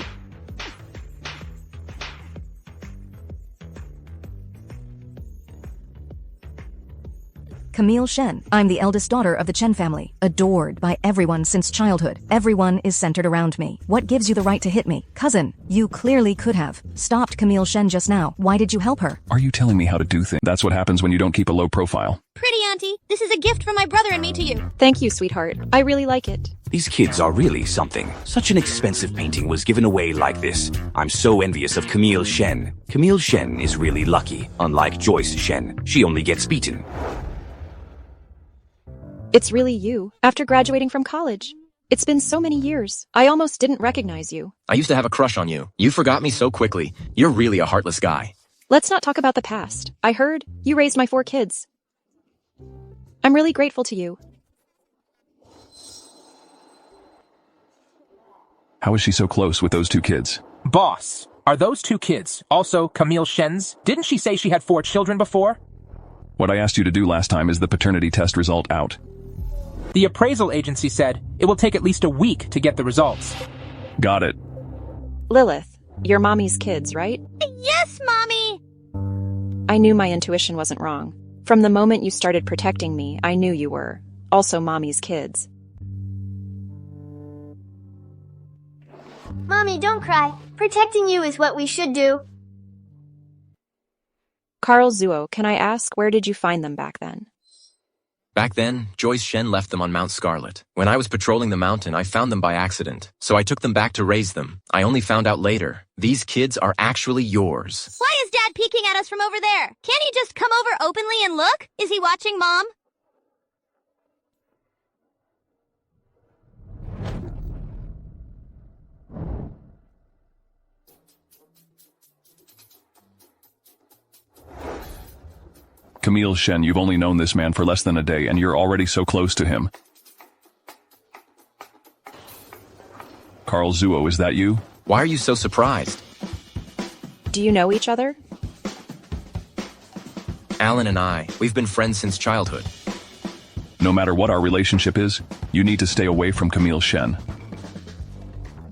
Camille Shen. I'm the eldest daughter of the Chen family, adored by everyone since childhood. Everyone is centered around me. What gives you the right to hit me? Cousin, you clearly could have stopped Camille Shen just now. Why did you help her? Are you telling me how to do things? That's what happens when you don't keep a low profile. Pretty auntie, this is a gift from my brother and me to you. Thank you, sweetheart. I really like it. These kids are really something. Such an expensive painting was given away like this. I'm so envious of Camille Shen. Camille Shen is really lucky. Unlike Joyce Shen, she only gets beaten. It's really you, after graduating from college. It's been so many years. I almost didn't recognize you. I used to have a crush on you. You forgot me so quickly. You're really a heartless guy. Let's not talk about the past. I heard you raised my 4 kids. I'm really grateful to you. How is she so close with those 2 kids? Boss, are those 2 kids also Camille Shen's? Didn't she say she had 4 children before? What I asked you to do last time is the paternity test result out. The appraisal agency said it will take at least a week to get the results. Got it. Lilith, you're Mommy's kids, right? Yes, Mommy! I knew my intuition wasn't wrong. From the moment you started protecting me, I knew you were also Mommy's kids. Mommy, don't cry. Protecting you is what we should do. Carl Zuo, can I ask, where did you find them back then? Back then, Joyce Shen left them on Mount Scarlet. When I was patrolling the mountain, I found them by accident. So I took them back to raise them. I only found out later. These kids are actually yours. Why is Dad peeking at us from over there? Can't he just come over openly and look? Is he watching Mom? Camille Shen, you've only known this man for less than a day, and you're already so close to him. Carl Zuo, is that you? Why are you so surprised? Do you know each other? Alan and I, we've been friends since childhood. No matter what our relationship is, you need to stay away from Camille Shen.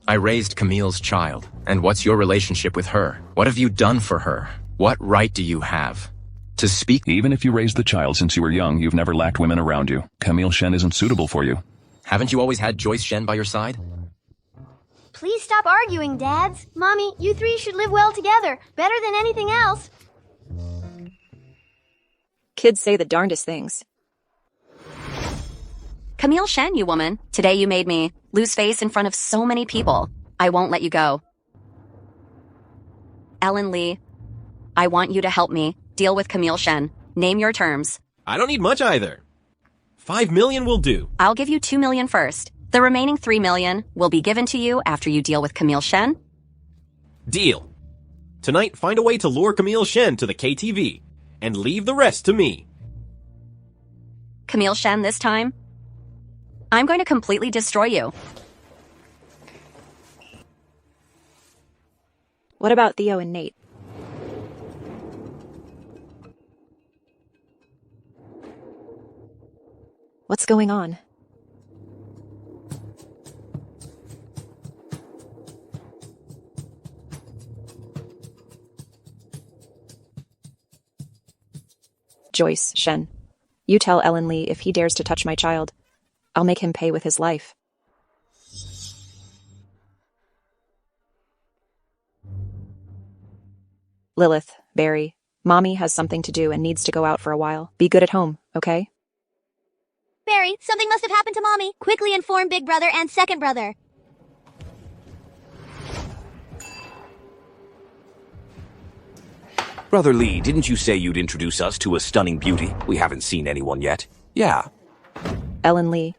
I raised Camille's child, and what's your relationship with her? What have you done for her? What right do you have to speak? Even if you raised the child since you were young, you've never lacked women around you. Camille Shen isn't suitable for you. Haven't you always had Joyce Shen by your side? Please stop arguing, Dads. Mommy, you three should live well together. Better than anything else. Kids say the darndest things. Camille Shen, you woman. Today you made me lose face in front of so many people. I won't let you go. Ellen Lee, I want you to help me deal with Camille Shen. Name your terms. I don't need much either. 5 million will do. I'll give you 2 million first. The remaining 3 million will be given to you after you deal with Camille Shen. Deal. Tonight, find a way to lure Camille Shen to the KTV, and leave the rest to me. Camille Shen, this time, I'm going to completely destroy you. What about Theo and Nate? What's going on? Joyce Shen, you tell Ellen Lee if he dares to touch my child, I'll make him pay with his life. Lilith, Barry, Mommy has something to do and needs to go out for a while. Be good at home, okay? Barry, something must have happened to Mommy. Quickly inform Big Brother and Second Brother. Brother Lee, didn't you say you'd introduce us to a stunning beauty? We haven't seen anyone yet. Yeah. Ellen Lee,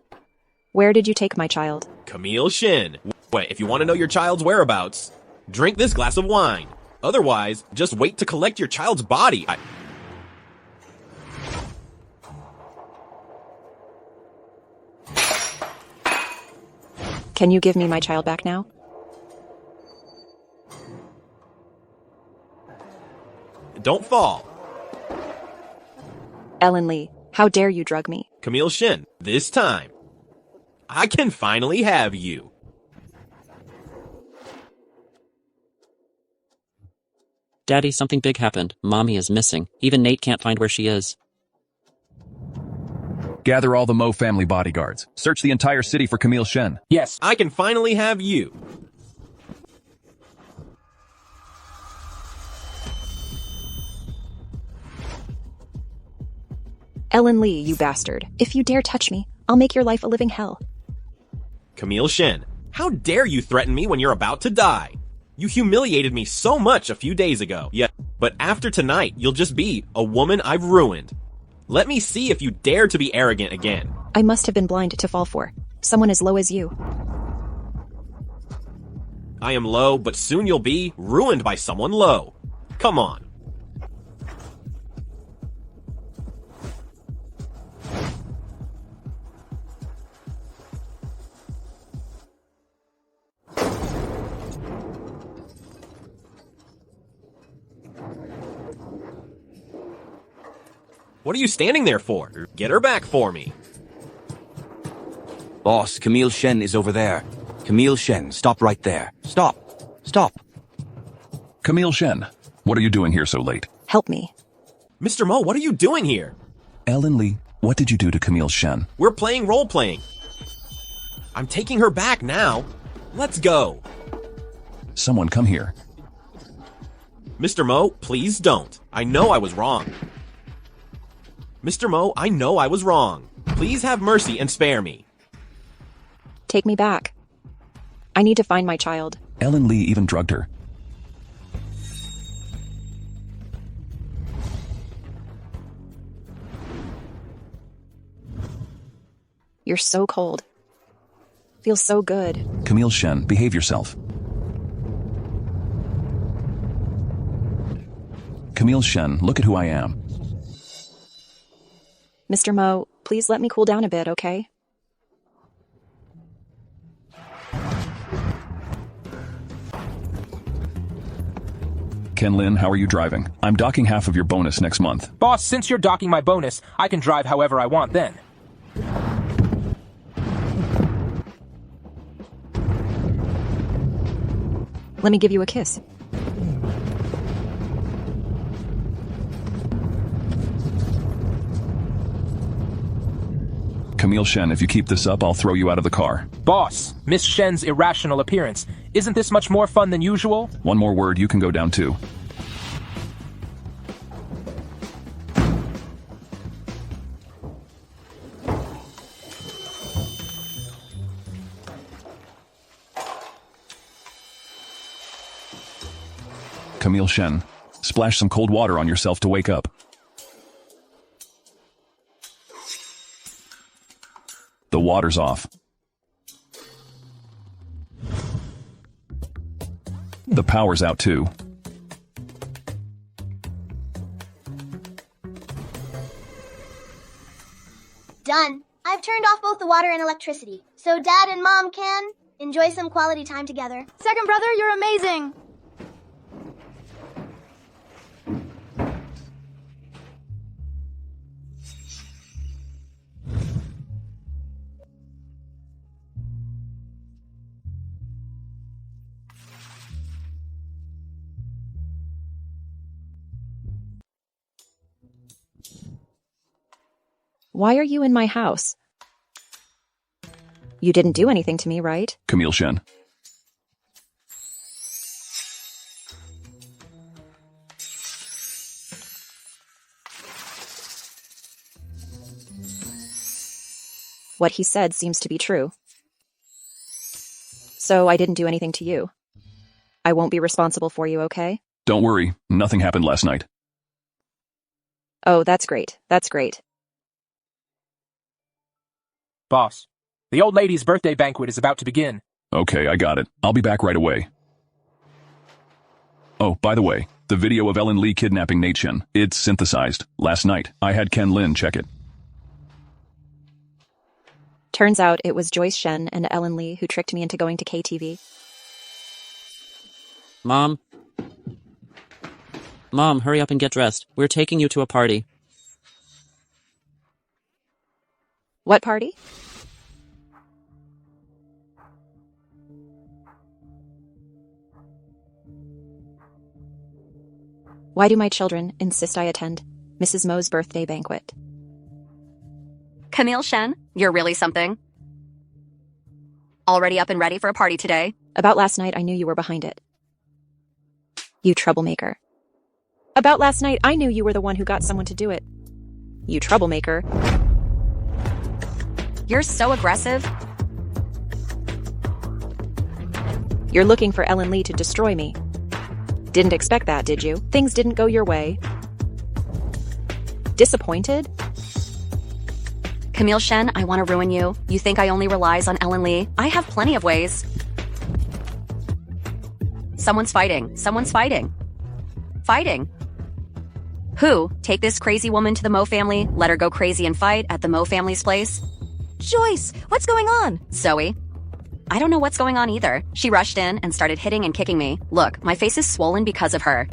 where did you take my child? Camille Shen. Wait, if you want to know your child's whereabouts, drink this glass of wine. Otherwise, just wait to collect your child's body. Can you give me my child back now? Don't fall. Ellen Lee, how dare you drug me? Camille Shen, this time, I can finally have you. Daddy, something big happened. Mommy is missing. Even Nate can't find where she is. Gather all the Mo family bodyguards. Search the entire city for Camille Shen. Yes, I can finally have you. Ellen Lee, you bastard. If you dare touch me, I'll make your life a living hell. Camille Shen, how dare you threaten me when you're about to die? You humiliated me so much a few days ago. Yeah, but after tonight, you'll just be a woman I've ruined. Let me see if you dare to be arrogant again. I must have been blind to fall for someone as low as you. I am low, but soon you'll be ruined by someone low. Come on. What are you standing there for? Get her back for me. Boss, Camille Shen is over there. Camille Shen, stop right there. Stop. Stop. Camille Shen, what are you doing here so late? Help me. Mr. Mo, what are you doing here? Ellen Lee, what did you do to Camille Shen? We're playing role-playing. I'm taking her back now. Let's go. Someone come here. Mr. Mo, please don't. I know I was wrong. Mr. Mo, I know I was wrong. Please have mercy and spare me. Take me back. I need to find my child. Ellen Lee even drugged her. You're so cold. Feels so good. Camille Shen, behave yourself. Camille Shen, look at who I am. Mr. Mo, please let me cool down a bit, okay? Ken Lin, how are you driving? I'm docking half of your bonus next month. Boss, since you're docking my bonus, I can drive however I want then. Let me give you a kiss. Camille Shen, if you keep this up, I'll throw you out of the car. Boss, Miss Shen's irrational appearance. Isn't this much more fun than usual? One more word, you can go down too. Camille Shen, splash some cold water on yourself to wake up. The water's off. The power's out too. Done. I've turned off both the water and electricity, so Dad and Mom can enjoy some quality time together. Second brother, you're amazing. Why are you in my house? You didn't do anything to me, right? Camille Shen. What he said seems to be true. So I didn't do anything to you. I won't be responsible for you, okay? Don't worry, nothing happened last night. Oh, that's great. That's great. Boss, the old lady's birthday banquet is about to begin. Okay, I got it. I'll be back right away. Oh, by the way, the video of Ellen Lee kidnapping Nate Shen, it's synthesized. Last night, I had Ken Lin check it. Turns out it was Joyce Shen and Ellen Lee who tricked me into going to KTV. Mom, hurry up and get dressed. We're taking you to a party. What party? Why do my children insist I attend Mrs. Mo's birthday banquet? Camille Shen, you're really something. Already up and ready for a party today? About last night, I knew you were behind it. You troublemaker. About last night, I knew you were the one who got someone to do it. You troublemaker. You're so aggressive. You're looking for Ellen Lee to destroy me. Didn't expect that, did you? Things didn't go your way. Disappointed? Camille Shen, I want to ruin you. You think I only relies on Ellen Lee? I have plenty of ways. Someone's fighting. Someone's fighting. Fighting. Who? Take this crazy woman to the Mo family, let her go crazy and fight at the Mo family's place? Joyce, what's going on? Zoe. I don't know what's going on either. She rushed in and started hitting and kicking me. Look, my face is swollen because of her.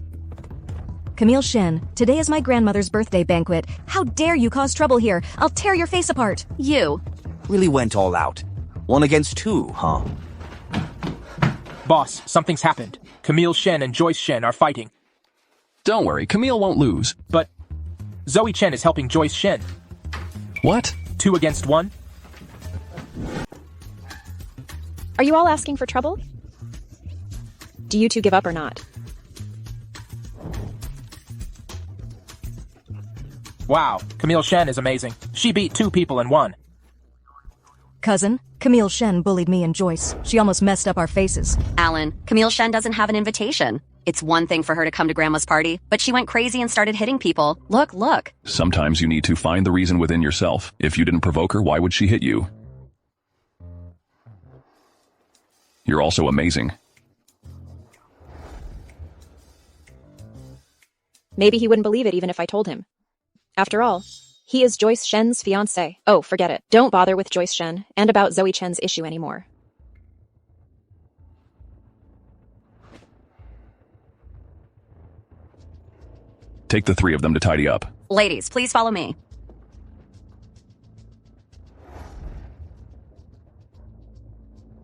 Camille Shen, today is my grandmother's birthday banquet. How dare you cause trouble here? I'll tear your face apart. You. Really went all out. 1 against 2, huh? Boss, something's happened. Camille Shen and Joyce Shen are fighting. Don't worry, Camille won't lose. But Zoe Chen is helping Joyce Shen. What? 2 against 1? Are you all asking for trouble? Do you two give up or not? Wow, Camille Shen is amazing. She beat 2 people in 1. Cousin, Camille Shen bullied me and Joyce. She almost messed up our faces. Alan, Camille Shen doesn't have an invitation. It's one thing for her to come to Grandma's party, but she went crazy and started hitting people. Look. Sometimes you need to find the reason within yourself. If you didn't provoke her, why would she hit you? You're also amazing. Maybe he wouldn't believe it even if I told him. After all, he is Joyce Shen's fiancé. Oh, forget it. Don't bother with Joyce Shen and about Zoe Chen's issue anymore. Take the 3 of them to tidy up. Ladies, please follow me.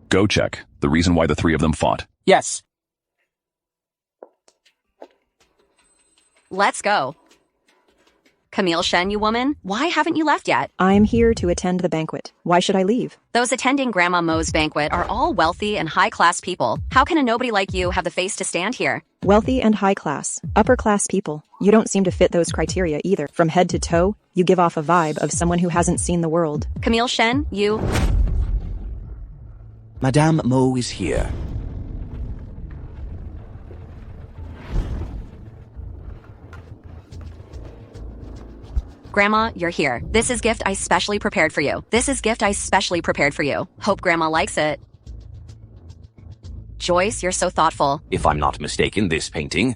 Go check the reason why the 3 of them fought. Yes. Let's go. Camille Shen, you woman, why haven't you left yet? I'm here to attend the banquet. Why should I leave? Those attending Grandma Mo's banquet are all wealthy and high-class people. How can a nobody like you have the face to stand here? Wealthy and high class, upper class people. You don't seem to fit those criteria either. From head to toe, you give off a vibe of someone who hasn't seen the world. Camille Shen, you... Madame Mo is here. Grandma, you're here. This is gift I specially prepared for you. Hope Grandma likes it. Joyce, you're so thoughtful. If I'm not mistaken, this painting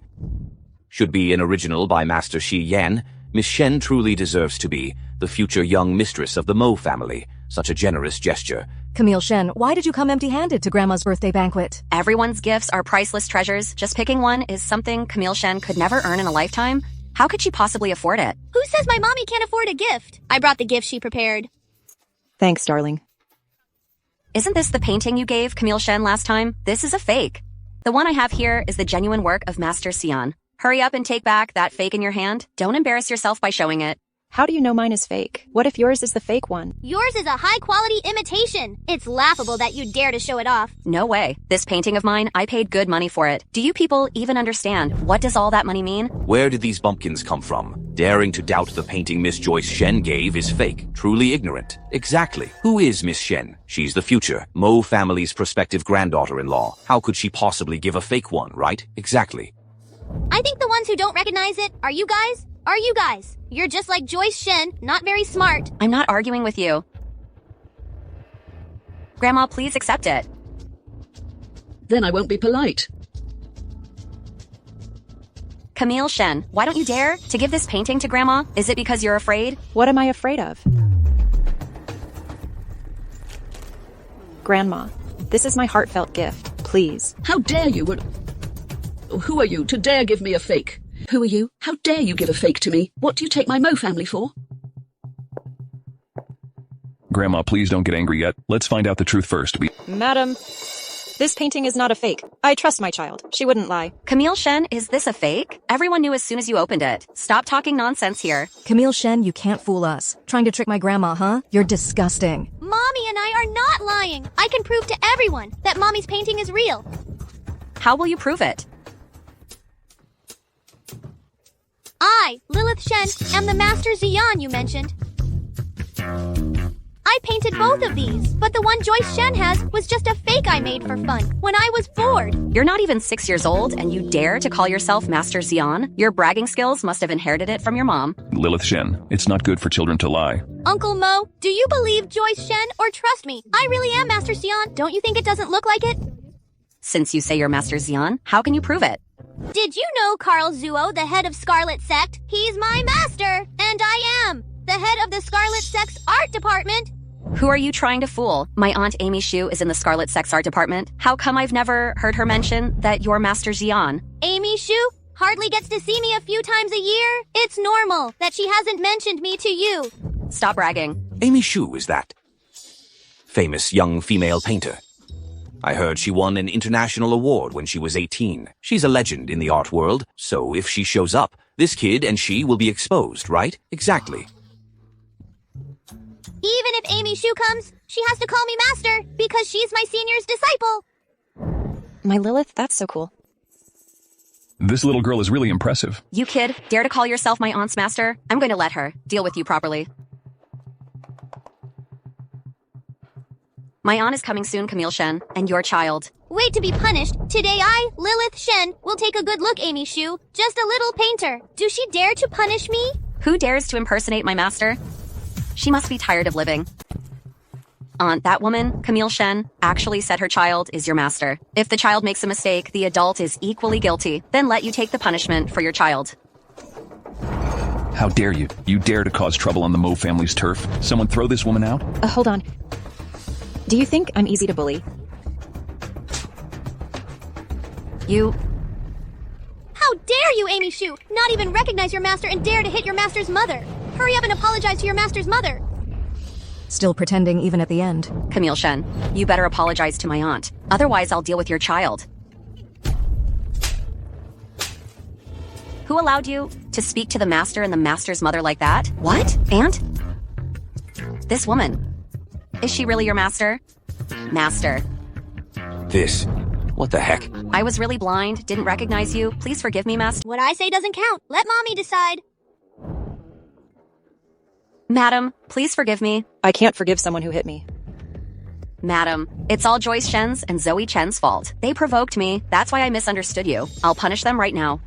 should be an original by Master Xi Yan. Miss Shen truly deserves to be the future young mistress of the Mo family. Such a generous gesture. Camille Shen, why did you come empty-handed to Grandma's birthday banquet? Everyone's gifts are priceless treasures. Just picking one is something Camille Shen could never earn in a lifetime. How could she possibly afford it? Who says my mommy can't afford a gift? I brought the gift she prepared. Thanks, darling. Isn't this the painting you gave Camille Shen last time? This is a fake. The one I have here is the genuine work of Master Xian. Hurry up and take back that fake in your hand. Don't embarrass yourself by showing it. How do you know mine is fake? What if yours is the fake one? Yours is a high-quality imitation. It's laughable that you dare to show it off. No way. This painting of mine, I paid good money for it. Do you people even understand? What does all that money mean? Where did these bumpkins come from? Daring to doubt the painting Miss Joyce Shen gave is fake. Truly ignorant. Exactly. Who is Miss Shen? She's the future Mo family's prospective granddaughter-in-law. How could she possibly give a fake one, right? Exactly. I think the ones who don't recognize it are you guys. You're just like Joyce Shen, not very smart. I'm not arguing with you. Grandma, please accept it. Then I won't be polite. Camille Shen, why don't you dare to give this painting to Grandma? Is it because you're afraid? What am I afraid of? Grandma, this is my heartfelt gift. Please. How dare you? Who are you to dare give me a fake? Who are you? How dare you give a fake to me? What do you take my Mo family for? Grandma, please don't get angry yet. Let's find out the truth first. Madam, this painting is not a fake. I trust my child. She wouldn't lie. Camille Shen, is this a fake? Everyone knew as soon as you opened it. Stop talking nonsense here. Camille Shen, you can't fool us. Trying to trick my grandma, huh? You're disgusting. Mommy and I are not lying. I can prove to everyone that Mommy's painting is real. How will you prove it? I, Lilith Shen, am the Master Xian you mentioned. I painted both of these, but the one Joyce Shen has was just a fake I made for fun when I was bored. You're not even 6 years old, and you dare to call yourself Master Xian? Your bragging skills must have inherited it from your mom. Lilith Shen, it's not good for children to lie. Uncle Mo, do you believe Joyce Shen or trust me? I really am Master Xian. Don't you think it doesn't look like it? Since you say you're Master Xian, how can you prove it? Did you know Carl Zuo, the head of Scarlet Sect? He's my master, and I am the head of the Scarlet Sect's art department. Who are you trying to fool? My aunt Amy Shu is in the Scarlet Sect's art department. How come I've never heard her mention that you're Master Xian? Amy Shu hardly gets to see me a few times a year. It's normal that she hasn't mentioned me to you. Stop bragging. Amy Shu is that famous young female painter. I heard she won an international award when she was 18. She's a legend in the art world, so if she shows up, this kid and she will be exposed, right? Exactly. Even if Amy Shu comes, she has to call me master, because she's my senior's disciple. My Lilith, that's so cool. This little girl is really impressive. You kid, dare to call yourself my aunt's master? I'm going to let her deal with you properly. My aunt is coming soon, Camille Shen, and your child. Wait to be punished. Today I, Lilith Shen, will take a good look, Amy Shu. Just a little painter. Do she dare to punish me? Who dares to impersonate my master? She must be tired of living. Aunt, that woman, Camille Shen, actually said her child is your master. If the child makes a mistake, the adult is equally guilty. Then let you take the punishment for your child. How dare you? You dare to cause trouble on the Mo family's turf? Someone throw this woman out? Hold on. Do you think I'm easy to bully? You... How dare you, Amy Shu, not even recognize your master and dare to hit your master's mother? Hurry up and apologize to your master's mother. Still pretending even at the end. Camille Shen, you better apologize to my aunt. Otherwise, I'll deal with your child. Who allowed you to speak to the master and the master's mother like that? What? Aunt? This woman. Is she really your master? Master. This. What the heck? I was really blind, didn't recognize you. Please forgive me, master. What I say doesn't count. Let mommy decide. Madam, please forgive me. I can't forgive someone who hit me. Madam, it's all Joyce Shen's and Zoe Chen's fault. They provoked me. That's why I misunderstood you. I'll punish them right now.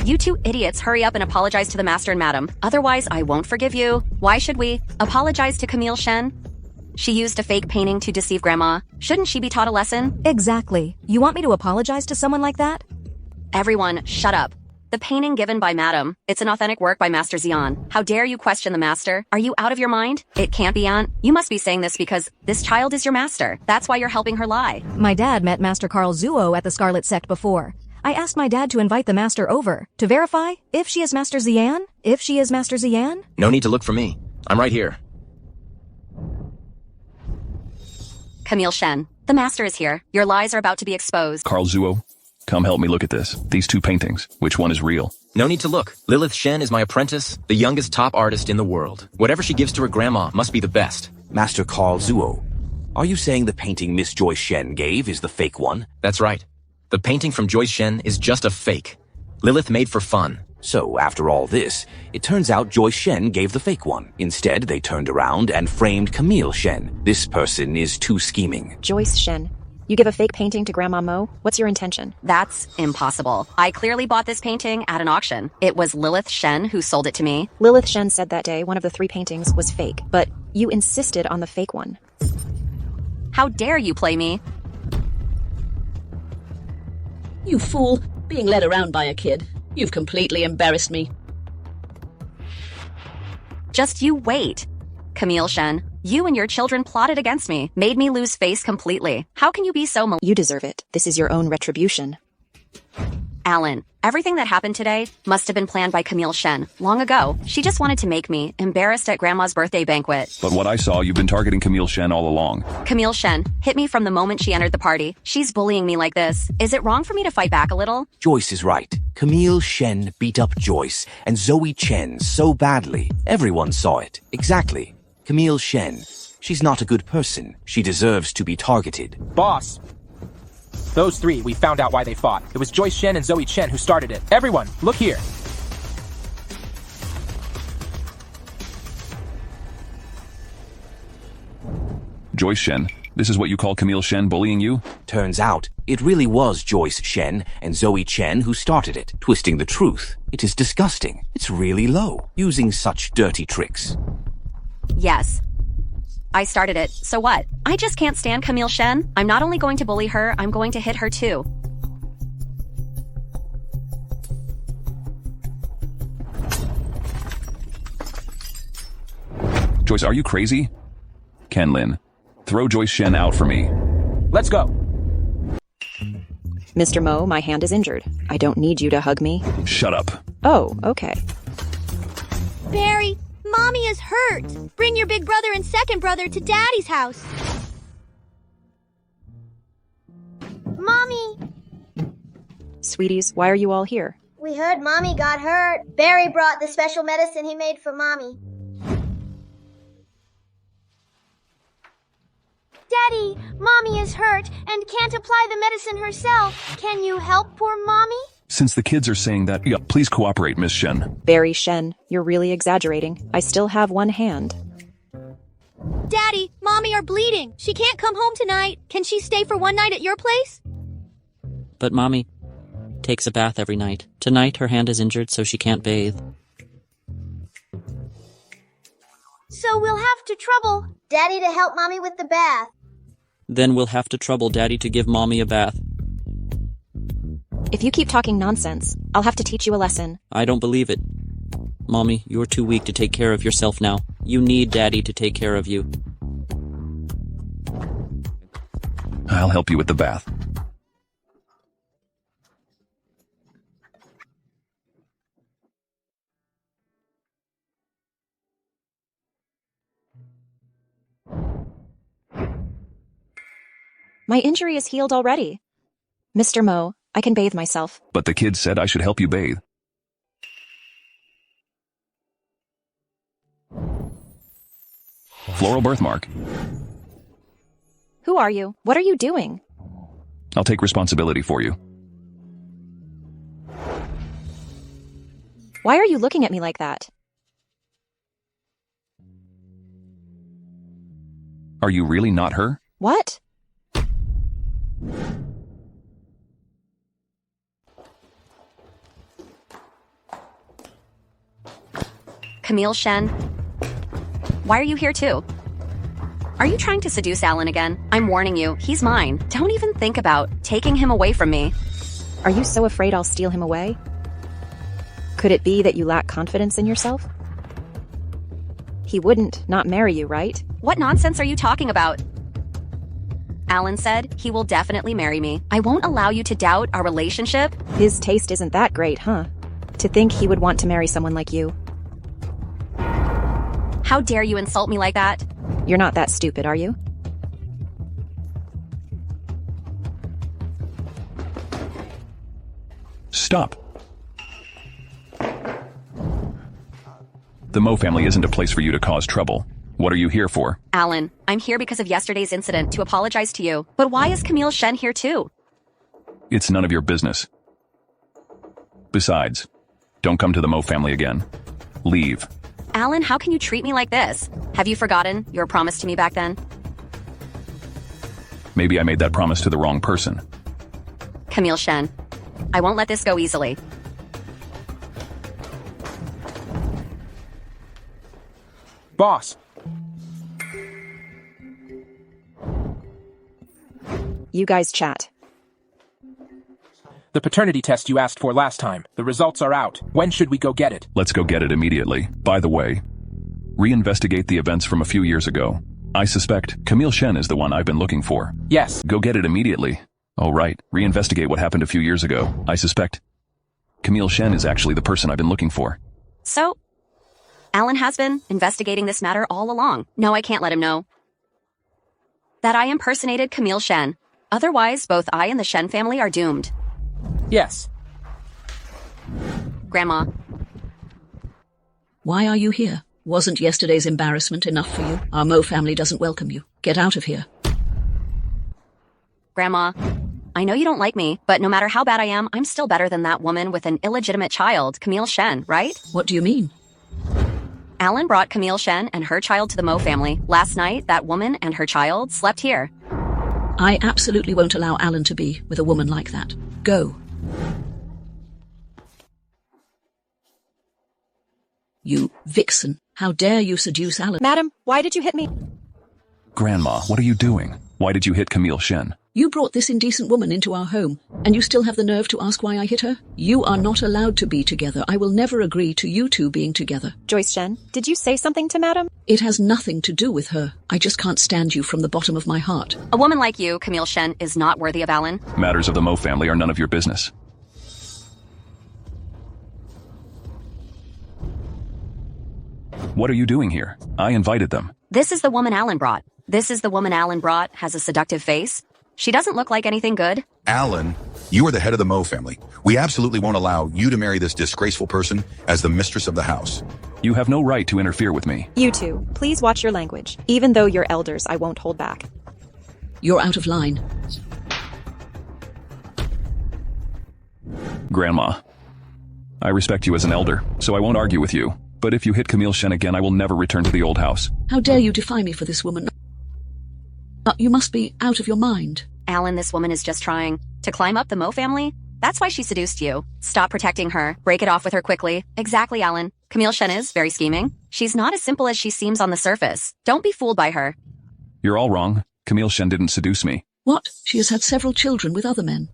You two idiots, hurry up and apologize to the master and madam. Otherwise, I won't forgive you. Why should we? Apologize to Camille Shen? She used a fake painting to deceive Grandma. Shouldn't she be taught a lesson? Exactly. You want me to apologize to someone like that? Everyone, shut up. The painting given by Madam, it's an authentic work by Master Xian. How dare you question the master? Are you out of your mind? It can't be, Aunt. You must be saying this because this child is your master. That's why you're helping her lie. My dad met Master Carl Zuo at the Scarlet Sect before. I asked my dad to invite the master over to verify if she is Master Xian. If she is Master Xian. No need to look for me. I'm right here. Camille Shen, the master is here. Your lies are about to be exposed. Carl Zuo, come help me look at this. These two paintings. Which one is real? No need to look. Lilith Shen is my apprentice, the youngest top artist in the world. Whatever she gives to her grandma must be the best. Master Carl Zuo, are you saying the painting Miss Joyce Shen gave is the fake one? That's right. The painting from Joyce Shen is just a fake. Lilith made for fun. So, after all this, it turns out Joyce Shen gave the fake one. Instead, they turned around and framed Camille Shen. This person is too scheming. Joyce Shen, you give a fake painting to Grandma Mo? What's your intention? That's impossible. I clearly bought this painting at an auction. It was Lilith Shen who sold it to me. Lilith Shen said that day one of the 3 paintings was fake, but you insisted on the fake one. How dare you play me? You fool, being led around by a kid. You've completely embarrassed me. Just you wait. Camille Shen, you and your children plotted against me, made me lose face completely. How can you be so You deserve it. This is your own retribution. Alan, everything that happened today must have been planned by Camille Shen long ago. She just wanted to make me embarrassed at Grandma's birthday banquet. But what I saw, you've been targeting Camille Shen all along. Camille Shen hit me from the moment she entered the party. She's bullying me like this. Is it wrong for me to fight back a little? Joyce is right. Camille Shen beat up Joyce and Zoe Chen so badly. Everyone saw it. Exactly. Camille Shen. She's not a good person. She deserves to be targeted. Boss! Those 3, we found out why they fought. It was Joyce Shen and Zoe Chen who started it. Everyone, look here. Joyce Shen, this is what you call Camille Shen bullying you? Turns out, it really was Joyce Shen and Zoe Chen who started it, twisting the truth. It is disgusting. It's really low, using such dirty tricks. Yes. I started it, so what? I just can't stand Camille Shen. I'm not only going to bully her, I'm going to hit her too. Joyce, are you crazy? Kenlin, throw Joyce Shen out for me. Let's go. Mr. Mo, my hand is injured. I don't need you to hug me. Shut up. Oh, okay. Barry, Mommy is hurt. Bring your big brother and second brother to Daddy's house. Mommy! Sweeties, why are you all here? We heard Mommy got hurt. Barry brought the special medicine he made for Mommy. Daddy, Mommy is hurt and can't apply the medicine herself. Can you help poor Mommy? Since the kids are saying that, yeah, please cooperate, Miss Shen. Very Shen, you're really exaggerating. I still have one hand. Daddy, Mommy are bleeding. She can't come home tonight. Can she stay for one night at your place? But Mommy takes a bath every night. Tonight her hand is injured, so she can't bathe. So we'll have to trouble Daddy to help Mommy with the bath. Then we'll have to trouble Daddy to give Mommy a bath. If you keep talking nonsense, I'll have to teach you a lesson. I don't believe it. Mommy, you're too weak to take care of yourself now. You need Daddy to take care of you. I'll help you with the bath. My injury is healed already. Mr. Mo, I can bathe myself. But the kids said I should help you bathe. Floral birthmark. Who are you? What are you doing? I'll take responsibility for you. Why are you looking at me like that? Are you really not her? What? Camille Shen, why are you here too? Are you trying to seduce Alan again? I'm warning you, he's mine. Don't even think about taking him away from me. Are you so afraid I'll steal him away? Could it be that you lack confidence in yourself? He wouldn't not marry you, right? What nonsense are you talking about? Alan said he will definitely marry me. I won't allow you to doubt our relationship. His taste isn't that great, huh? To think he would want to marry someone like you. How dare you insult me like that? You're not that stupid, are you? Stop. The Mo family isn't a place for you to cause trouble. What are you here for? Alan, I'm here because of yesterday's incident to apologize to you. But why is Camille Shen here too? It's none of your business. Besides, don't come to the Mo family again. Leave. Alan, how can you treat me like this? Have you forgotten your promise to me back then? Maybe I made that promise to the wrong person. Camille Shen, I won't let this go easily. Boss. You guys chat. The paternity test you asked for last time. The results are out. When should we go get it? Let's go get it immediately. By the way, reinvestigate the events from a few years ago. I suspect Camille Shen is the one I've been looking for. Yes. Go get it immediately. Oh, right. Reinvestigate what happened a few years ago. I suspect Camille Shen is actually the person I've been looking for. So, Alan has been investigating this matter all along. No, I can't let him know that I impersonated Camille Shen. Otherwise, both I and the Shen family are doomed. Yes. Grandma. Why are you here? Wasn't yesterday's embarrassment enough for you? Our Mo family doesn't welcome you. Get out of here. Grandma, I know you don't like me, but no matter how bad I am, I'm still better than that woman with an illegitimate child, Camille Shen, right? What do you mean? Alan brought Camille Shen and her child to the Mo family. Last night, that woman and her child slept here. I absolutely won't allow Alan to be with a woman like that. Go. You vixen. How dare you seduce Alan? Madam, why did you hit me? Grandma, what are you doing? Why did you hit Camille Shen? You brought this indecent woman into our home, and you still have the nerve to ask why I hit her? You are not allowed to be together. I will never agree to you two being together. Joyce Shen, did you say something to Madam? It has nothing to do with her. I just can't stand you from the bottom of my heart. A woman like you, Camille Shen, is not worthy of Alan. Matters of the Mo family are none of your business. What are you doing here? I invited them. This is the woman Alan brought. This is the woman Alan brought, has a seductive face. She doesn't look like anything good. Alan, you are the head of the Mo family. We absolutely won't allow you to marry this disgraceful person as the mistress of the house. You have no right to interfere with me. You two, please watch your language. Even though you're elders, I won't hold back. You're out of line. Grandma, I respect you as an elder, so I won't argue with you. But if you hit Camille Shen again, I will never return to the old house. How dare you defy me for this woman? You must be out of your mind. Alan, this woman is just trying to climb up the Mo family. That's why she seduced you. Stop protecting her. Break it off with her quickly. Exactly, Alan. Camille Shen is very scheming. She's not as simple as she seems on the surface. Don't be fooled by her. You're all wrong. Camille Shen didn't seduce me. What? She has had several children with other men.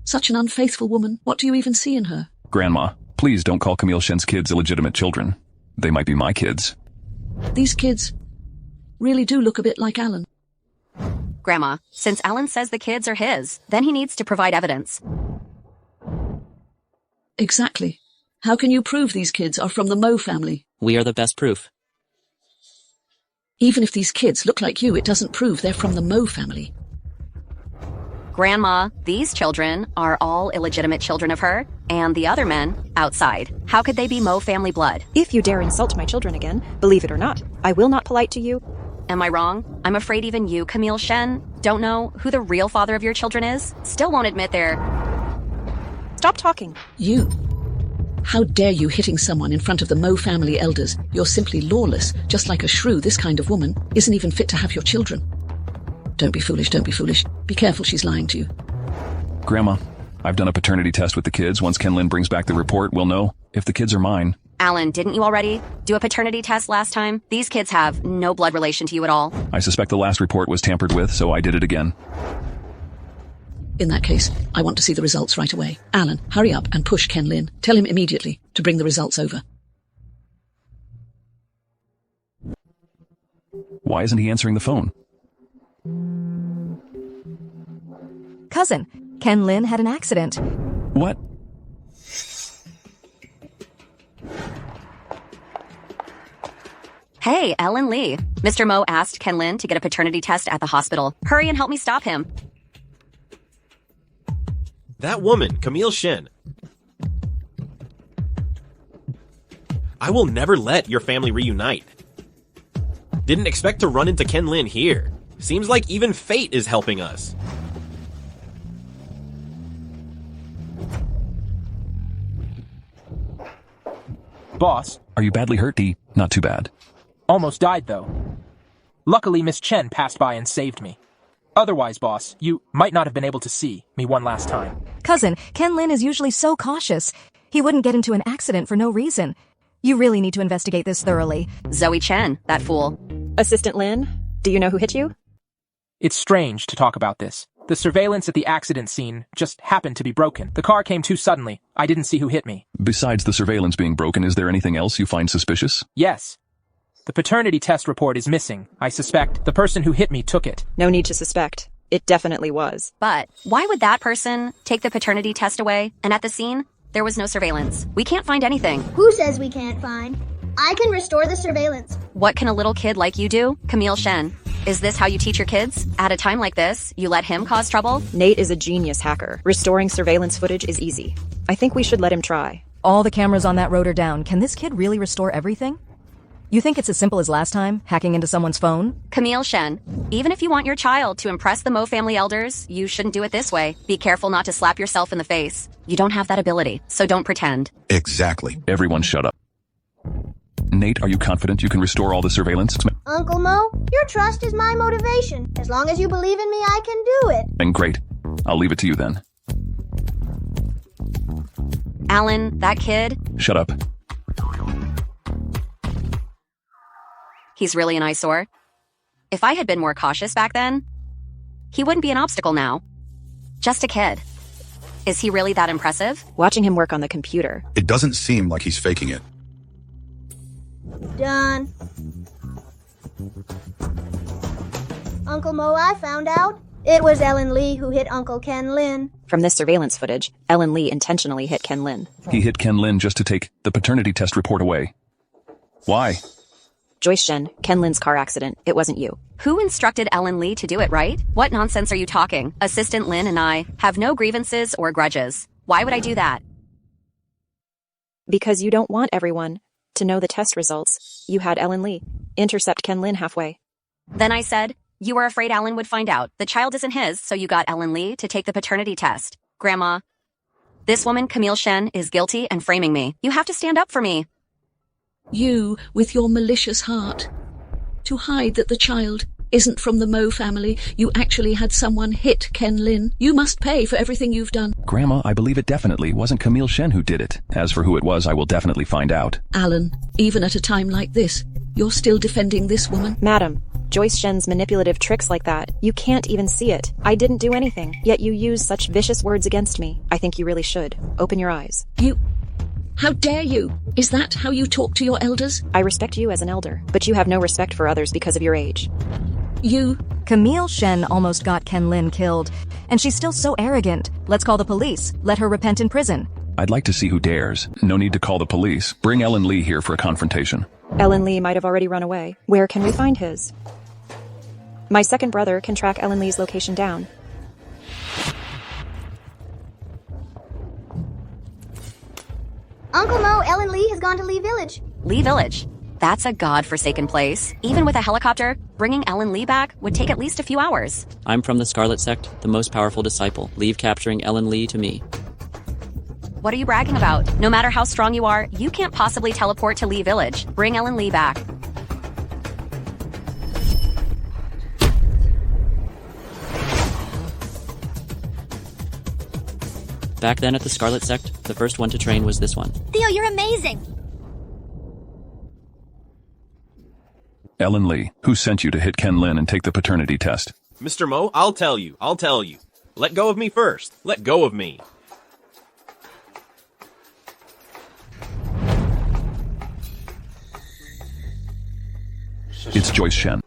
Such an unfaithful woman. What do you even see in her? Grandma, please don't call Camille Shen's kids illegitimate children. They might be my kids. These kids really do look a bit like Alan. Grandma, since Alan says the kids are his, then he needs to provide evidence. Exactly. How can you prove these kids are from the Mo family? We are the best proof. Even if these kids look like you, it doesn't prove they're from the Mo family. Grandma, these children are all illegitimate children of her, and the other men, outside. How could they be Mo family blood? If you dare insult my children again, believe it or not, I will not polite to you. Am I wrong? I'm afraid even you, Camille Shen, don't know who the real father of your children is? Still won't admit they're... Stop talking. You? How dare you hitting someone in front of the Mo family elders? You're simply lawless. Just like a shrew, this kind of woman isn't even fit to have your children. Don't be foolish, don't be foolish. Be careful, she's lying to you. Grandma, I've done a paternity test with the kids. Once Ken Lin brings back the report, we'll know if the kids are mine. Alan, didn't you already do a paternity test last time? These kids have no blood relation to you at all. I suspect the last report was tampered with, so I did it again. In that case, I want to see the results right away. Alan, hurry up and push Ken Lin. Tell him immediately to bring the results over. Why isn't he answering the phone? Cousin, Ken Lin had an accident. What? Hey, Ellen Lee. Mr. Mo asked Ken Lin to get a paternity test at the hospital. Hurry and help me stop him. That woman, Camille Shen. I will never let your family reunite. Didn't expect to run into Ken Lin here. Seems like even fate is helping us. Boss. Are you badly hurt, Dee? Not too bad. Almost died, though. Luckily, Miss Chen passed by and saved me. Otherwise, boss, you might not have been able to see me one last time. Cousin, Ken Lin is usually so cautious. He wouldn't get into an accident for no reason. You really need to investigate this thoroughly. Zoe Chen, that fool. Assistant Lin, do you know who hit you? It's strange to talk about this. The surveillance at the accident scene just happened to be broken. The car came too suddenly. I didn't see who hit me. Besides the surveillance being broken, is there anything else you find suspicious? Yes. The paternity test report is missing. I suspect the person who hit me took it. No need to suspect. It definitely was. But why would that person take the paternity test away? And at the scene, there was no surveillance. We can't find anything. Who says we can't find? I can restore the surveillance. What can a little kid like you do? Camille Shen. Is this how you teach your kids? At a time like this, you let him cause trouble? Nate is a genius hacker. Restoring surveillance footage is easy. I think we should let him try. All the cameras on that road are down. Can this kid really restore everything? You think it's as simple as last time, hacking into someone's phone? Camille Shen, even if you want your child to impress the Mo family elders, you shouldn't do it this way. Be careful not to slap yourself in the face. You don't have that ability, so don't pretend. Exactly. Everyone shut up. Nate, are you confident you can restore all the surveillance? Uncle Mo, your trust is my motivation. As long as you believe in me, I can do it. And great. I'll leave it to you then. Alan, that kid... Shut up. He's really an eyesore. If I had been more cautious back then, he wouldn't be an obstacle now. Just a kid. Is he really that impressive? Watching him work on the computer. It doesn't seem like he's faking it. Done. Uncle Mo, I found out. It was Ellen Lee who hit Uncle Ken Lin. From this surveillance footage, Ellen Lee intentionally hit Ken Lin. He hit Ken Lin just to take the paternity test report away. Why? Joyce Shen, Ken Lin's car accident. It wasn't you. Who instructed Ellen Lee to do it, right? What nonsense are you talking? Assistant Lin and I have no grievances or grudges. Why would I do that? Because you don't want everyone to know the test results. You had Ellen Lee intercept Ken Lin halfway. Then I said, You were afraid Alan would find out. The child isn't his, so you got Ellen Lee to take the paternity test. Grandma, this woman, Camille Shen, is guilty and framing me. You have to stand up for me. You, with your malicious heart. To hide that the child isn't from the Mo family, you actually had someone hit Ken Lin. You must pay for everything you've done. Grandma, I believe it definitely wasn't Camille Shen who did it. As for who it was, I will definitely find out. Alan, even at a time like this, you're still defending this woman? Madam, Joyce Shen's manipulative tricks like that, you can't even see it. I didn't do anything, yet you use such vicious words against me. I think you really should. Open your eyes. How dare you? Is that how you talk to your elders? I respect you as an elder, but you have no respect for others because of your age. Camille Shen almost got Ken Lin killed, and she's still so arrogant. Let's call the police. Let her repent in prison. I'd like to see who dares. No need to call the police. Bring Ellen Lee here for a confrontation. Ellen Lee might have already run away. Where can we find his? My second brother can track Ellen Lee's location down. Uncle Mo, Ellen Lee has gone to Lee Village. Lee Village. That's a godforsaken place. Even with a helicopter, bringing Ellen Lee back would take at least a few hours. I'm from the Scarlet Sect, the most powerful disciple. Leave capturing Ellen Lee to me. What are you bragging about? No matter how strong you are, you can't possibly teleport to Lee Village. Bring Ellen Lee back. Back then at the Scarlet Sect, the first one to train was this one. Theo, you're amazing! Ellen Lee, who sent you to hit Ken Lin and take the paternity test? Mr. Mo, I'll tell you. Let go of me first. Let go of me. It's Joyce Shen.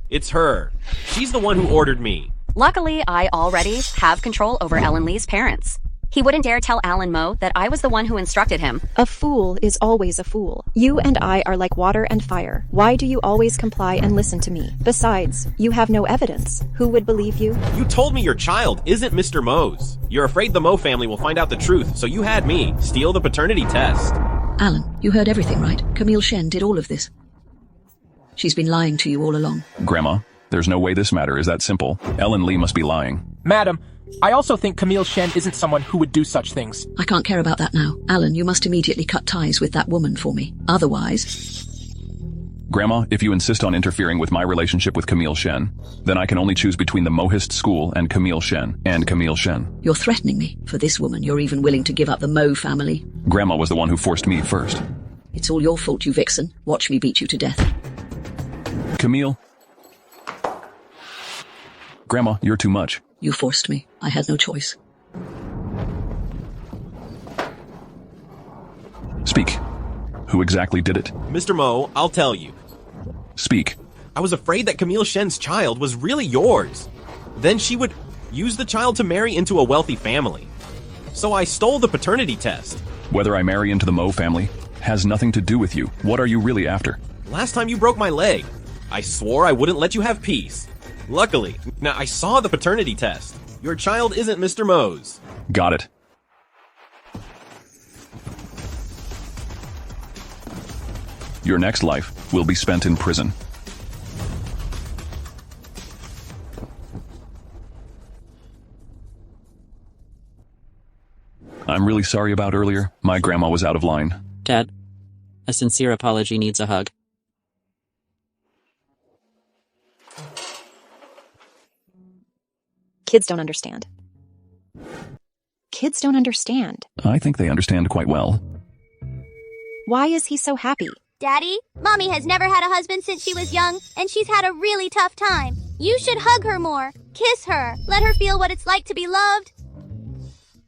It's her. She's the one who ordered me. Luckily, I already have control over Ellen Lee's parents. He wouldn't dare tell Alan Mo that I was the one who instructed him. A fool is always a fool. You and I are like water and fire. Why do you always comply and listen to me? Besides, you have no evidence. Who would believe you? You told me your child isn't Mr. Mo's. You're afraid the Mo family will find out the truth, so you had me steal the paternity test. Alan, you heard everything, right? Camille Shen did all of this. She's been lying to you all along. Grandma, there's no way this matter is that simple. Ellen Lee must be lying. Madam, I also think Camille Shen isn't someone who would do such things. I can't care about that now. Alan, you must immediately cut ties with that woman for me. Otherwise... Grandma, if you insist on interfering with my relationship with Camille Shen, then I can only choose between the Mohist school and Camille Shen. You're threatening me. For this woman, you're even willing to give up the Mo family. Grandma was the one who forced me first. It's all your fault, you vixen. Watch me beat you to death. Camille? Grandma, you're too much. You forced me. I had no choice. Speak. Who exactly did it? Mr. Mo, I'll tell you. Speak. I was afraid that Camille Shen's child was really yours. Then she would use the child to marry into a wealthy family. So I stole the paternity test. Whether I marry into the Mo family has nothing to do with you. What are you really after? Last time you broke my leg, I swore I wouldn't let you have peace. Luckily, now I saw the paternity test. Your child isn't Mr. Mo's. Got it. Your next life will be spent in prison. I'm really sorry about earlier. My grandma was out of line. Dad, a sincere apology needs a hug. Kids don't understand. Kids don't understand. I think they understand quite well. Why is he so happy? Daddy, Mommy has never had a husband since she was young, and she's had a really tough time. You should hug her more. Kiss her. Let her feel what it's like to be loved.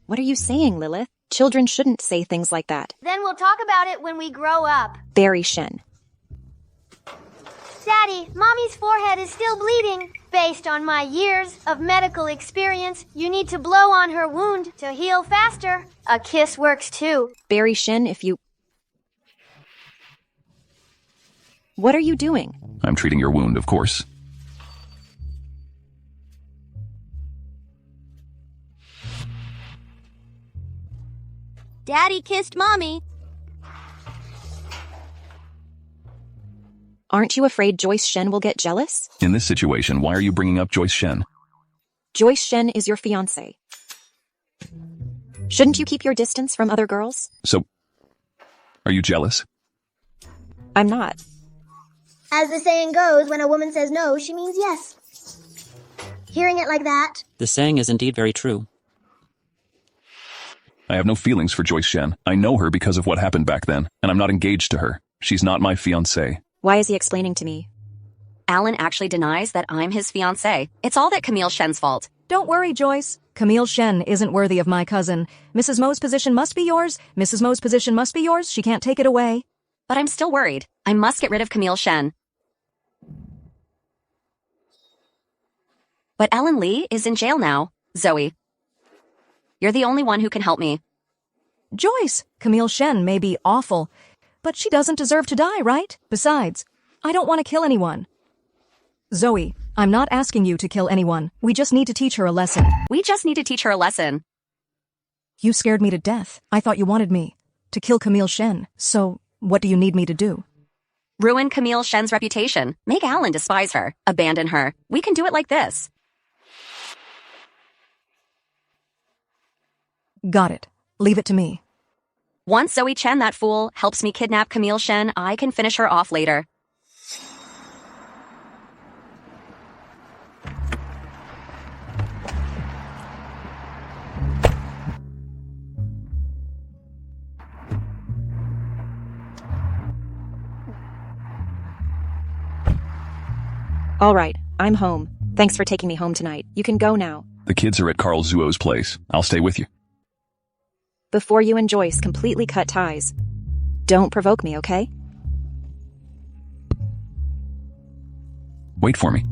What are you saying, Lilith? Children shouldn't say things like that. Then we'll talk about it when we grow up. Barry Shen. Daddy, Mommy's forehead is still bleeding. Based on my years of medical experience, you need to blow on her wound to heal faster. A kiss works too. Barry Shen, if you... What are you doing? I'm treating your wound, of course. Daddy kissed Mommy. Aren't you afraid Joyce Shen will get jealous? In this situation, why are you bringing up Joyce Shen? Joyce Shen is your fiancé. Shouldn't you keep your distance from other girls? So, are you jealous? I'm not. As the saying goes, when a woman says no, she means yes. Hearing it like that. The saying is indeed very true. I have no feelings for Joyce Shen. I know her because of what happened back then, and I'm not engaged to her. She's not my fiancé. Why is he explaining to me? Alan actually denies that I'm his fiancé. It's all that Camille Shen's fault. Don't worry, Joyce. Camille Shen isn't worthy of my cousin. Mrs. Mo's position must be yours. Mrs. Mo's position must be yours. She can't take it away. But I'm still worried. I must get rid of Camille Shen. But Ellen Lee is in jail now. Zoe, you're the only one who can help me. Joyce, Camille Shen may be awful, but she doesn't deserve to die, right? Besides, I don't want to kill anyone. Zoe, I'm not asking you to kill anyone. We just need to teach her a lesson. We just need to teach her a lesson. You scared me to death. I thought you wanted me to kill Camille Shen. So, what do you need me to do? Ruin Camille Shen's reputation. Make Alan despise her. Abandon her. We can do it like this. Got it. Leave it to me. Once Zoe Chen, that fool, helps me kidnap Camille Shen, I can finish her off later. All right, I'm home. Thanks for taking me home tonight. You can go now. The kids are at Carl Zuo's place. I'll stay with you. Before you and Joyce completely cut ties. Don't provoke me, okay? Wait for me.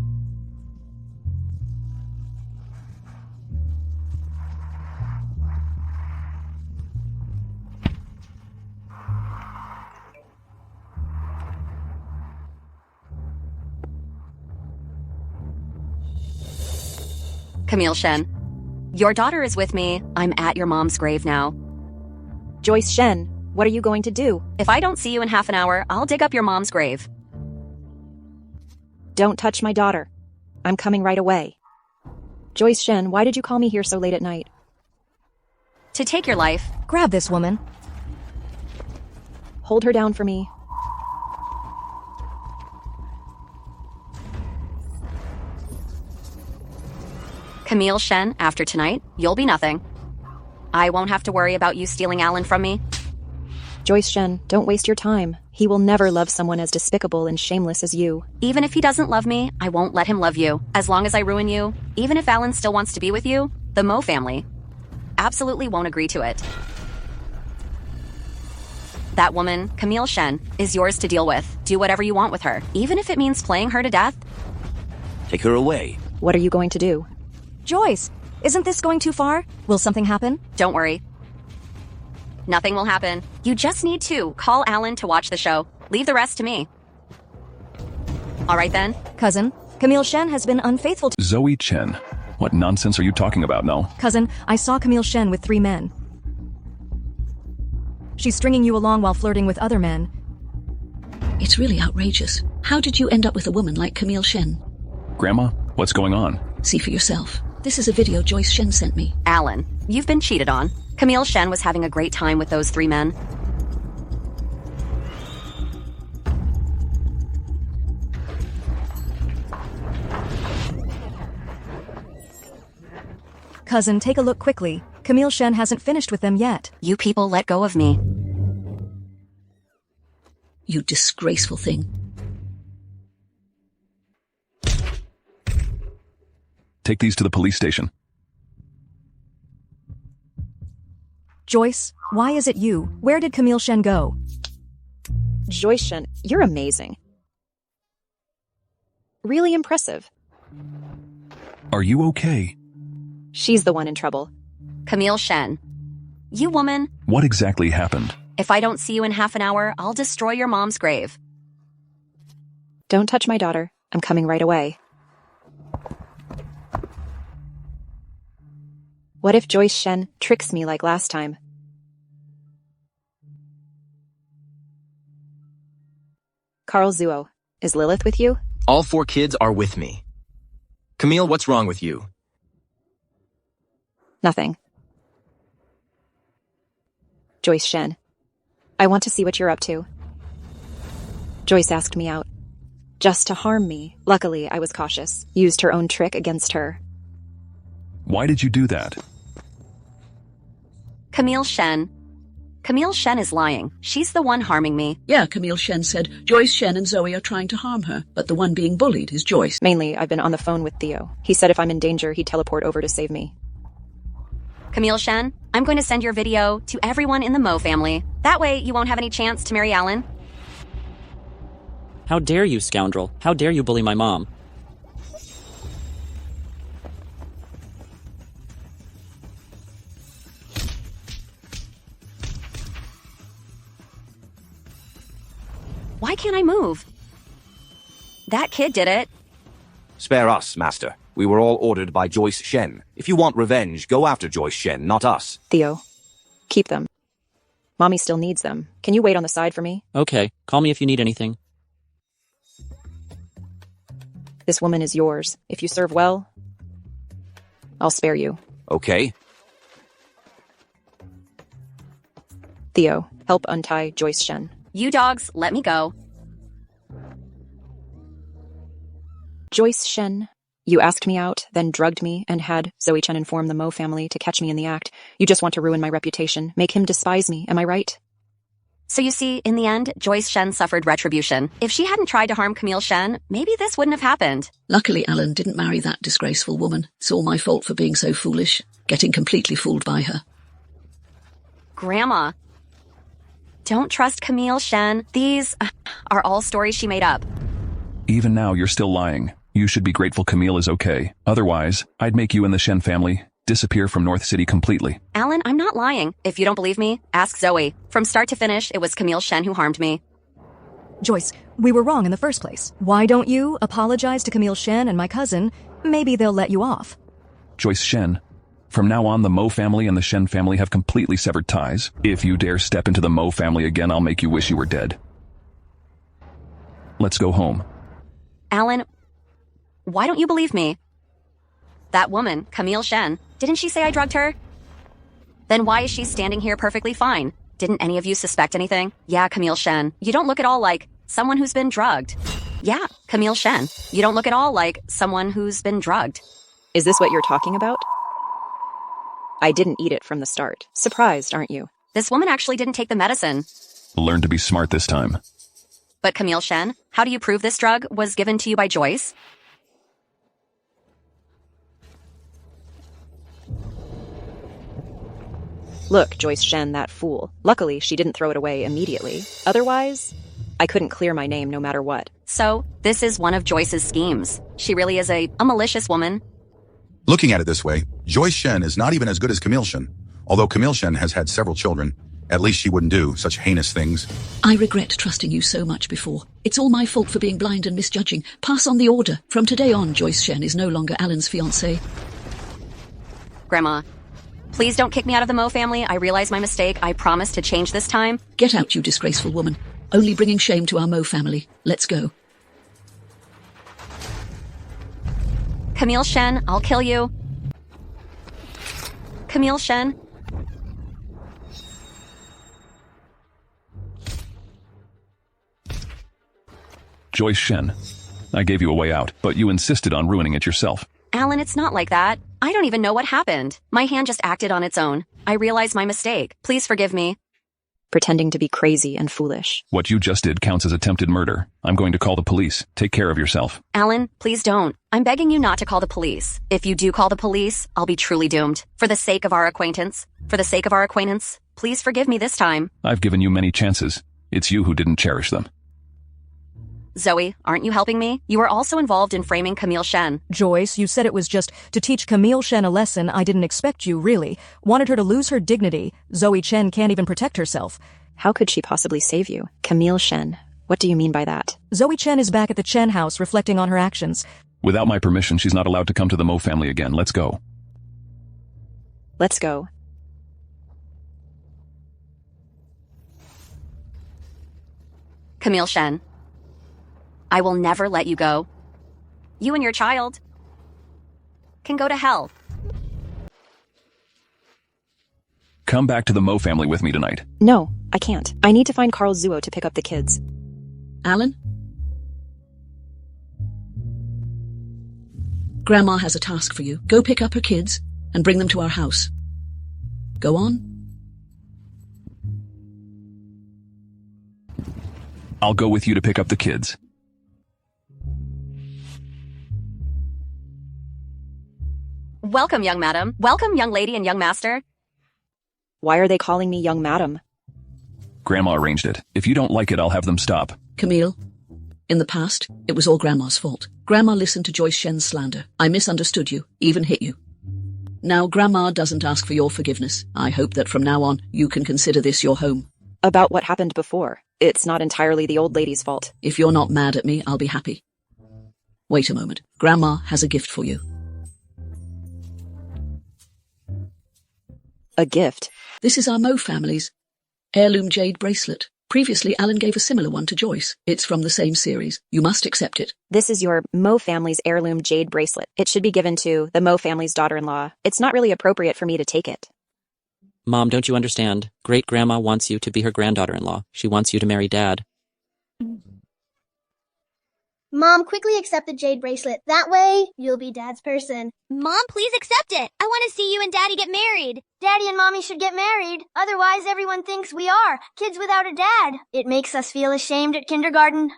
Camille Shen, your daughter is with me. I'm at your mom's grave now. Joyce Shen, what are you going to do? If I don't see you in half an hour, I'll dig up your mom's grave. Don't touch my daughter. I'm coming right away. Joyce Shen, why did you call me here so late at night? To take your life. Grab this woman. Hold her down for me. Camille Shen, after tonight, you'll be nothing. I won't have to worry about you stealing Alan from me. Joyce Shen, don't waste your time. He will never love someone as despicable and shameless as you. Even if he doesn't love me, I won't let him love you. As long as I ruin you, even if Alan still wants to be with you, the Mo family absolutely won't agree to it. That woman, Camille Shen, is yours to deal with. Do whatever you want with her, even if it means playing her to death. Take her away. What are you going to do? Joyce, isn't this going too far? Will something happen? Don't worry. Nothing will happen. You just need to call Alan to watch the show. Leave the rest to me. All right then. Cousin, Camille Shen has been unfaithful to— Zoe Chen, what nonsense are you talking about, no? Cousin, I saw Camille Shen with 3 men. She's stringing you along while flirting with other men. It's really outrageous. How did you end up with a woman like Camille Shen? Grandma, what's going on? See for yourself. This is a video Joyce Shen sent me. Alan, you've been cheated on. Camille Shen was having a great time with those 3 men. Cousin, take a look quickly. Camille Shen hasn't finished with them yet. You people let go of me. You disgraceful thing. Take these to the police station. Joyce, why is it you? Where did Camille Shen go? Joyce Shen, you're amazing. Really impressive. Are you okay? She's the one in trouble. Camille Shen. You woman. What exactly happened? If I don't see you in half an hour, I'll destroy your mom's grave. Don't touch my daughter. I'm coming right away. What if Joyce Shen tricks me like last time? Carl Zuo, Is Lilith with you? All 4 kids are with me. Camille, what's wrong with you? Nothing. Joyce Shen. I want to see what you're up to. Joyce asked me out. Just to harm me. Luckily, I was cautious. Used her own trick against her. Why did you do that? Camille Shen. Camille Shen is lying. She's the one harming me. Yeah, Camille Shen said Joyce Shen and Zoe are trying to harm her, but the one being bullied is Joyce. Mainly, I've been on the phone with Theo. He said if I'm in danger, he'd teleport over to save me. Camille Shen, I'm going to send your video to everyone in the Mo family. That way, you won't have any chance to marry Alan. How dare you, scoundrel? How dare you bully my mom? Why can't I move? That kid did it. Spare us, Master. We were all ordered by Joyce Shen. If you want revenge, go after Joyce Shen, not us. Theo, keep them. Mommy still needs them. Can you wait on the side for me? Okay, call me if you need anything. This woman is yours. If you serve well, I'll spare you. Okay. Theo, help untie Joyce Shen. You dogs, let me go. Joyce Shen, you asked me out, then drugged me, and had Zoe Chen inform the Mo family to catch me in the act. You just want to ruin my reputation, make him despise me, am I right? So you see, in the end, Joyce Shen suffered retribution. If she hadn't tried to harm Camille Shen, maybe this wouldn't have happened. Luckily, Alan didn't marry that disgraceful woman. It's all my fault for being so foolish, getting completely fooled by her. Grandma. Don't trust Camille Shen. These are all stories she made up. Even now, you're still lying. You should be grateful Camille is okay. Otherwise, I'd make you and the Shen family disappear from North City completely. Alan, I'm not lying. If you don't believe me, ask Zoe. From start to finish, it was Camille Shen who harmed me. Joyce, we were wrong in the first place. Why don't you apologize to Camille Shen and my cousin? Maybe they'll let you off. Joyce Shen, from now on, the Mo family and the Shen family have completely severed ties. If you dare step into the Mo family again, I'll make you wish you were dead. Let's go home. Alan, why don't you believe me? That woman, Camille Shen, didn't she say I drugged her? Then why is she standing here perfectly fine? Didn't any of you suspect anything? Yeah, Camille Shen, you don't look at all like someone who's been drugged. Yeah, Camille Shen, you don't look at all like someone who's been drugged. Is this what you're talking about? I didn't eat it from the start. Surprised, aren't you? This woman actually didn't take the medicine. Learn to be smart this time. But Camille Shen, how do you prove this drug was given to you by Joyce? Look, Joyce Shen, that fool. Luckily, she didn't throw it away immediately. Otherwise, I couldn't clear my name no matter what. So, this is one of Joyce's schemes. She really is a malicious woman. Looking at it this way, Joyce Shen is not even as good as Camille Shen. Although Camille Shen has had several children, at least she wouldn't do such heinous things. I regret trusting you so much before. It's all my fault for being blind and misjudging. Pass on the order. From today on, Joyce Shen is no longer Alan's fiancée. Grandma, please don't kick me out of the Mo family. I realize my mistake. I promise to change this time. Get out, you disgraceful woman. Only bringing shame to our Mo family. Let's go. Camille Shen, I'll kill you. Camille Shen. Joyce Shen, I gave you a way out, but you insisted on ruining it yourself. Alan, it's not like that. I don't even know what happened. My hand just acted on its own. I realize my mistake. Please forgive me. Pretending to be crazy and foolish. What you just did counts as attempted murder. I'm going to call the police. Take care of yourself. Alan, please don't. I'm begging you not to call the police. If you do call the police, I'll be truly doomed. For the sake of our acquaintance, please forgive me this time. I've given you many chances. It's you who didn't cherish them. Zoe, aren't you helping me? You were also involved in framing Camille Shen. Joyce, you said it was just to teach Camille Shen a lesson. I didn't expect you, really. Wanted her to lose her dignity. Zoe Chen can't even protect herself. How could she possibly save you? Camille Shen. What do you mean by that? Zoe Chen is back at the Chen house, reflecting on her actions. Without my permission, she's not allowed to come to the Mo family again. Let's go. Let's go. Camille Shen. I will never let you go. You and your child can go to hell. Come back to the Mo family with me tonight. No, I can't. I need to find Carl Zuo to pick up the kids. Alan? Grandma has a task for you. Go pick up her kids and bring them to our house. Go on. I'll go with you to pick up the kids. Welcome, young madam. Welcome, young lady and young master. Why are they calling me young madam? Grandma arranged it. If you don't like it, I'll have them stop. Camille, in the past, it was all Grandma's fault. Grandma listened to Joyce Shen's slander. I misunderstood you, even hit you. Now Grandma doesn't ask for your forgiveness. I hope that from now on, you can consider this your home. About what happened before. It's not entirely the old lady's fault. If you're not mad at me, I'll be happy. Wait a moment. Grandma has a gift for you. A gift? This is our Mo family's heirloom jade bracelet. Previously, Alan gave a similar one to Joyce. It's from the same series. You must accept it. This is your Mo family's heirloom jade bracelet. It should be given to the Mo family's daughter-in-law. It's not really appropriate for me to take it. Mom, don't you understand? Great-grandma wants you to be her granddaughter-in-law. She wants you to marry Dad. Mom, quickly accept the jade bracelet. That way, you'll be Dad's person. Mom, please accept it. I want to see you and Daddy get married. Daddy and Mommy should get married. Otherwise, everyone thinks we are kids without a dad. It makes us feel ashamed at kindergarten.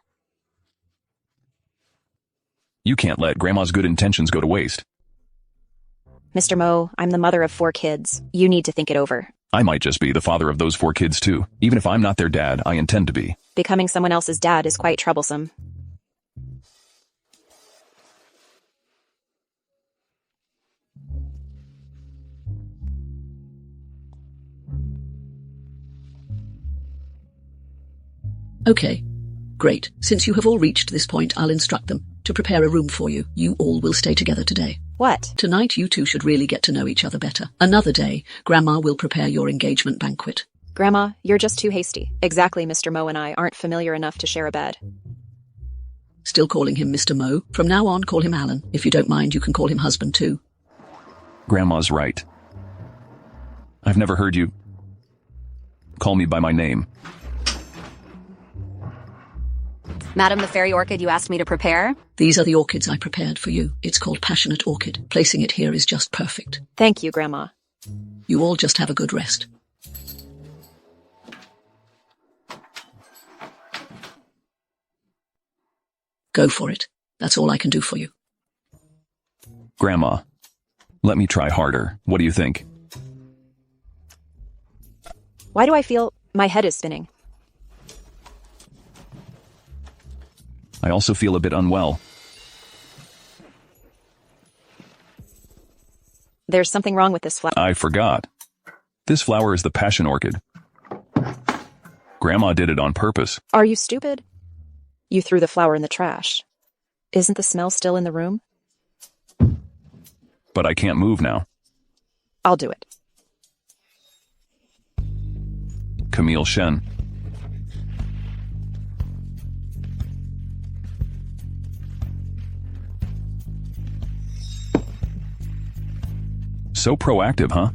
You can't let Grandma's good intentions go to waste. Mr. Mo, I'm the mother of 4 kids. You need to think it over. I might just be the father of those 4 kids too. Even if I'm not their dad, I intend to be. Becoming someone else's dad is quite troublesome. Okay, great. Since you have all reached this point, I'll instruct them to prepare a room for you. You all will stay together today. What? Tonight, you two should really get to know each other better. Another day, Grandma will prepare your engagement banquet. Grandma, you're just too hasty. Exactly, Mr. Mo and I aren't familiar enough to share a bed. Still calling him Mr. Mo. From now on, call him Alan. If you don't mind, you can call him husband too. Grandma's right. I've never heard you call me by my name. Madam, the fairy orchid you asked me to prepare? These are the orchids I prepared for you. It's called Passionate Orchid. Placing it here is just perfect. Thank you, Grandma. You all just have a good rest. Go for it. That's all I can do for you. Grandma, let me try harder. What do you think? Why do I feel my head is spinning? I also feel a bit unwell. There's something wrong with this flower. I forgot. This flower is the passion orchid. Grandma did it on purpose. Are you stupid? You threw the flower in the trash. Isn't the smell still in the room? But I can't move now. I'll do it. Camille Shen. So proactive, huh?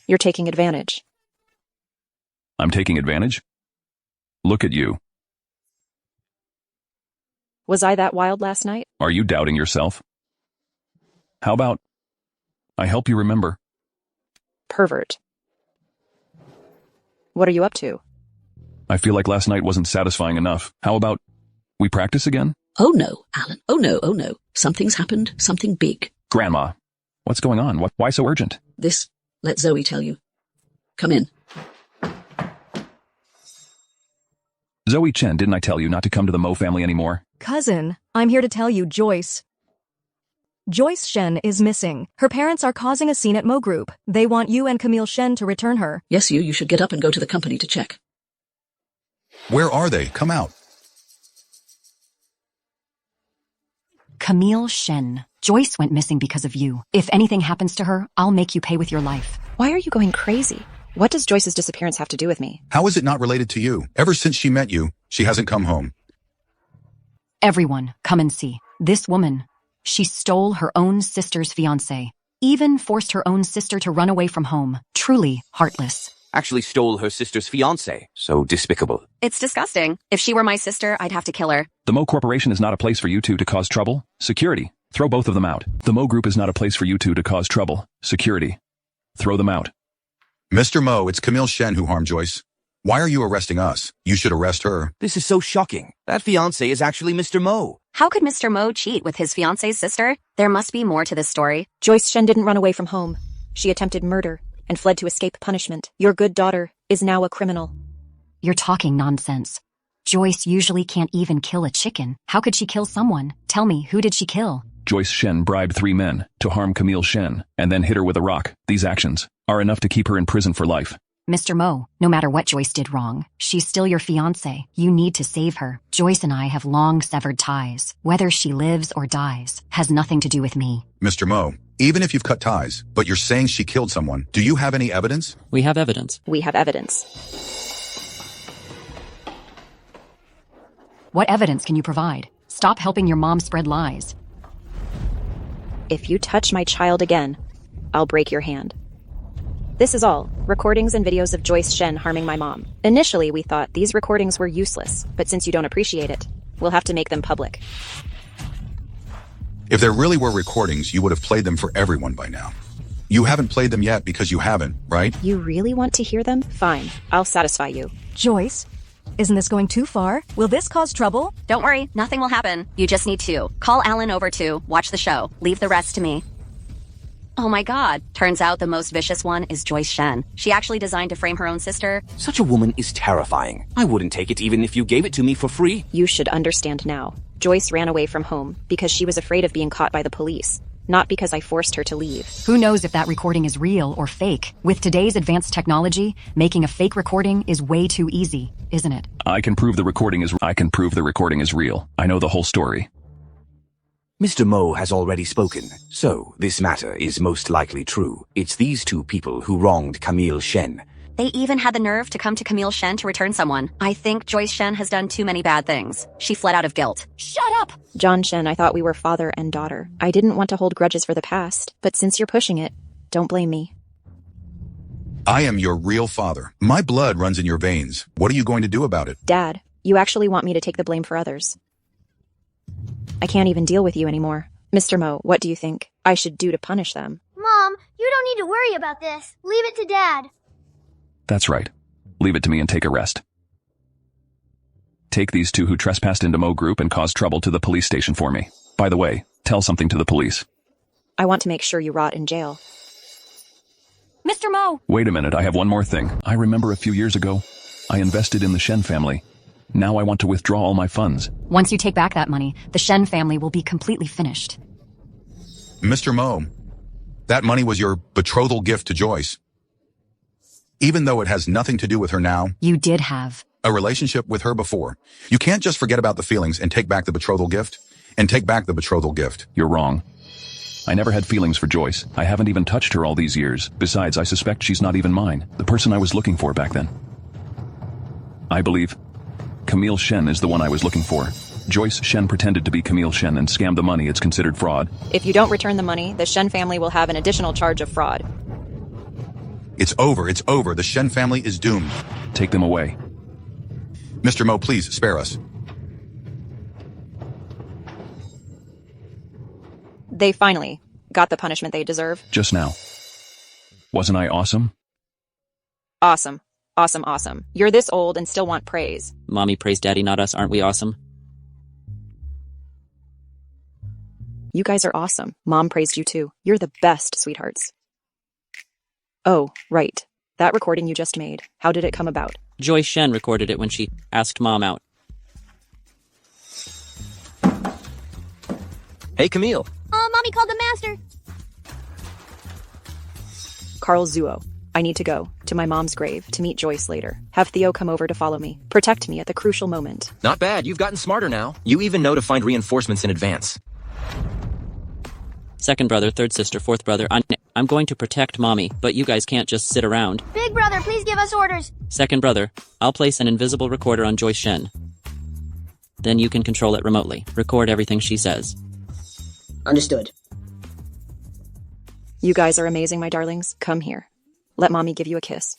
You're taking advantage. I'm taking advantage? Look at you. Was I that wild last night? Are you doubting yourself? How about I help you remember? Pervert. What are you up to? I feel like last night wasn't satisfying enough. How about we practice again? Oh no, Alan. Oh no. Something's happened. Something big. Grandma, what's going on? Why so urgent? This, let Zoe tell you. Come in. Zoe Chen, didn't I tell you not to come to the Mo family anymore? Cousin, I'm here to tell you, Joyce. Joyce Shen is missing. Her parents are causing a scene at Mo Group. They want you and Camille Shen to return her. Yes, you should get up and go to the company to check. Where are they? Come out. Camille Shen. Joyce went missing because of you. If anything happens to her, I'll make you pay with your life. Why are you going crazy? What does Joyce's disappearance have to do with me? How is it not related to you? Ever since she met you, she hasn't come home. Everyone, come and see. This woman, she stole her own sister's fiancé. Even forced her own sister to run away from home. Truly heartless. Actually stole her sister's fiancé. So despicable. It's disgusting. If she were my sister, I'd have to kill her. The Mo Corporation is not a place for you two to cause trouble. Security. Throw both of them out. The Mo Group is not a place for you two to cause trouble. Security. Throw them out. Mr. Mo, it's Camille Shen who harmed Joyce. Why are you arresting us? You should arrest her. This is so shocking. That fiancé is actually Mr. Mo. How could Mr. Mo cheat with his fiancée's sister? There must be more to this story. Joyce Shen didn't run away from home. She attempted murder and fled to escape punishment. Your good daughter is now a criminal. You're talking nonsense. Joyce usually can't even kill a chicken. How could she kill someone? Tell me, who did she kill? Joyce Shen bribed 3 men to harm Camille Shen and then hit her with a rock. These actions are enough to keep her in prison for life. Mr. Mo, no matter what Joyce did wrong, she's still your fiancé. You need to save her. Joyce and I have long severed ties. Whether she lives or dies has nothing to do with me. Mr. Mo, even if you've cut ties, but you're saying she killed someone, do you have any evidence? We have evidence. We have evidence. What evidence can you provide? Stop helping your mom spread lies. If you touch my child again, I'll break your hand. This is all. Recordings and videos of Joyce Shen harming my mom. Initially, we thought these recordings were useless, but since you don't appreciate it, we'll have to make them public. If there really were recordings, you would have played them for everyone by now. You haven't played them yet because you haven't, right? You really want to hear them? Fine. I'll satisfy you. Joyce, isn't this going too far? Will this cause trouble? Don't worry, nothing will happen. You just need to call Alan over to watch the show. Leave the rest to me. Oh my god, turns out the most vicious one is Joyce Shen. She actually designed to frame her own sister. Such a woman is terrifying. I wouldn't take it even if you gave it to me for free. You should understand now. Joyce ran away from home because she was afraid of being caught by the police, not because I forced her to leave. Who knows if that recording is real or fake? With today's advanced technology, making a fake recording is way too easy, isn't it? I can prove the recording is real. I know the whole story. Mr. Mo has already spoken, so this matter is most likely true. It's these 2 people who wronged Camille Shen. They even had the nerve to come to Camille Shen to return someone. I think Joyce Shen has done too many bad things. She fled out of guilt. Shut up! John Shen, I thought we were father and daughter. I didn't want to hold grudges for the past, but since you're pushing it, don't blame me. I am your real father. My blood runs in your veins. What are you going to do about it? Dad, you actually want me to take the blame for others. I can't even deal with you anymore. Mr. Mo, what do you think I should do to punish them? Mom, you don't need to worry about this. Leave it to Dad. That's right. Leave it to me and take a rest. Take these 2 who trespassed into Mo Group and caused trouble to the police station for me. By the way, tell something to the police. I want to make sure you rot in jail. Mr. Mo! Wait a minute, I have one more thing. I remember a few years ago, I invested in the Shen family. Now I want to withdraw all my funds. Once you take back that money, the Shen family will be completely finished. Mr. Mo, that money was your betrothal gift to Joyce. Even though it has nothing to do with her now. You did have a relationship with her before. You can't just forget about the feelings and take back the betrothal gift. You're wrong. I never had feelings for Joyce. I haven't even touched her all these years. Besides, I suspect she's not even mine, the person I was looking for back then. I believe Camille Shen is the one I was looking for. Joyce Shen pretended to be Camille Shen and scammed the money. It's considered fraud. If you don't return the money, the Shen family will have an additional charge of fraud. It's over. The Shen family is doomed. Take them away. Mr. Mo, please spare us. They finally got the punishment they deserve. Just now. Wasn't I awesome? Awesome. Awesome. You're this old and still want praise. Mommy praised Daddy, not us. Aren't we awesome? You guys are awesome. Mom praised you too. You're the best, sweethearts. Oh, right. That recording you just made. How did it come about? Joyce Shen recorded it when she asked Mom out. Hey, Camille. Mom, Mommy called the master. Carl Zuo. I need to go to my mom's grave to meet Joyce later. Have Theo come over to follow me. Protect me at the crucial moment. Not bad, you've gotten smarter now. You even know to find reinforcements in advance. Second brother, third sister, fourth brother. I'm going to protect Mommy, but you guys can't just sit around. Big brother, please give us orders. Second brother, I'll place an invisible recorder on Joyce Shen. Then you can control it remotely. Record everything she says. Understood. You guys are amazing, my darlings. Come here. Let Mommy give you a kiss.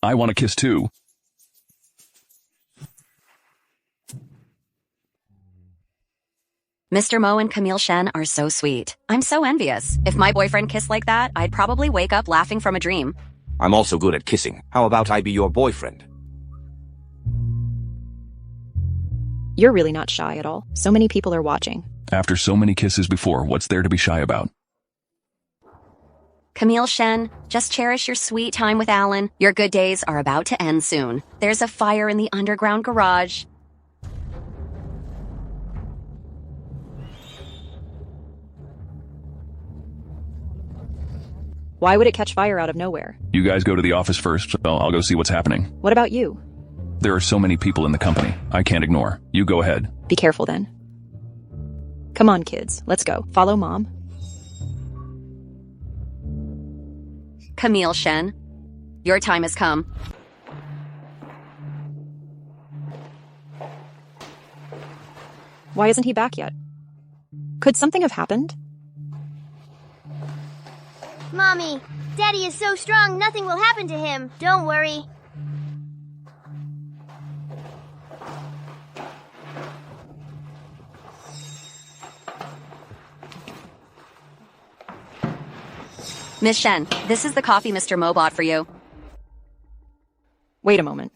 I want a kiss too. Mr. Mo and Camille Shen are so sweet. I'm so envious. If my boyfriend kissed like that, I'd probably wake up laughing from a dream. I'm also good at kissing. How about I be your boyfriend? You're really not shy at all. So many people are watching. After so many kisses before, what's there to be shy about? Camille Shen, just cherish your sweet time with Alan. Your good days are about to end soon. There's a fire in the underground garage. Why would it catch fire out of nowhere? You guys go to the office first. I'll go see what's happening. What about you? There are so many people in the company. I can't ignore. You go ahead. Be careful then. Come on, kids. Let's go. Follow Mom. Camille Shen, your time has come. Why isn't he back yet? Could something have happened? Mommy, Daddy is so strong, nothing will happen to him. Don't worry. Miss Shen, this is the coffee Mr. Mo bought for you. Wait a moment.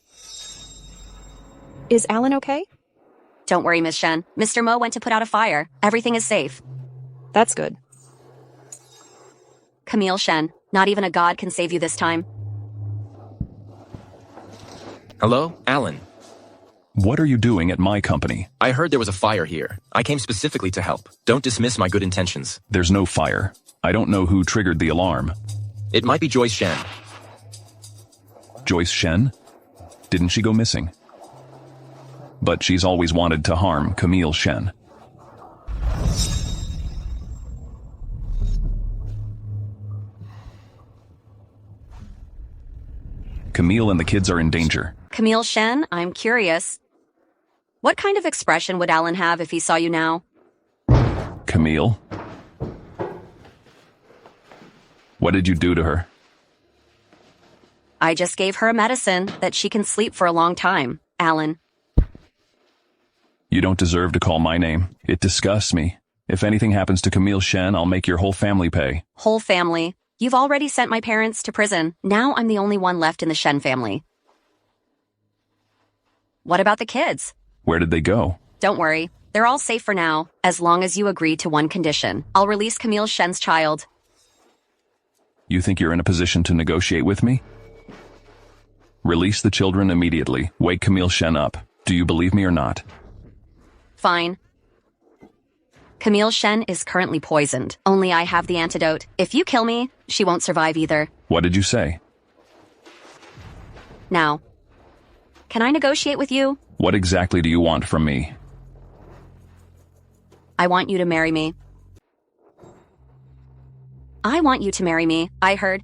Is Alan okay? Don't worry, Miss Shen. Mr. Mo went to put out a fire. Everything is safe. That's good. Camille Shen, not even a god can save you this time. Hello, Alan. What are you doing at my company? I heard there was a fire here. I came specifically to help. Don't dismiss my good intentions. There's no fire. I don't know who triggered the alarm. It might be Joyce Shen. Joyce Shen? Didn't she go missing? But she's always wanted to harm Camille Shen. Camille and the kids are in danger. Camille Shen, I'm curious. What kind of expression would Alan have if he saw you now? Camille? What did you do to her? I just gave her a medicine that she can sleep for a long time, Alan. You don't deserve to call my name. It disgusts me. If anything happens to Camille Shen, I'll make your whole family pay. Whole family? You've already sent my parents to prison. Now I'm the only one left in the Shen family. What about the kids? Where did they go? Don't worry. They're all safe for now, as long as you agree to one condition. I'll release Camille Shen's child. You think you're in a position to negotiate with me? Release the children immediately. Wake Camille Shen up. Do you believe me or not? Fine. Camille Shen is currently poisoned. Only I have the antidote. If you kill me, she won't survive either. What did you say? Now, can I negotiate with you? What exactly do you want from me? I want you to marry me. I want you to marry me. I heard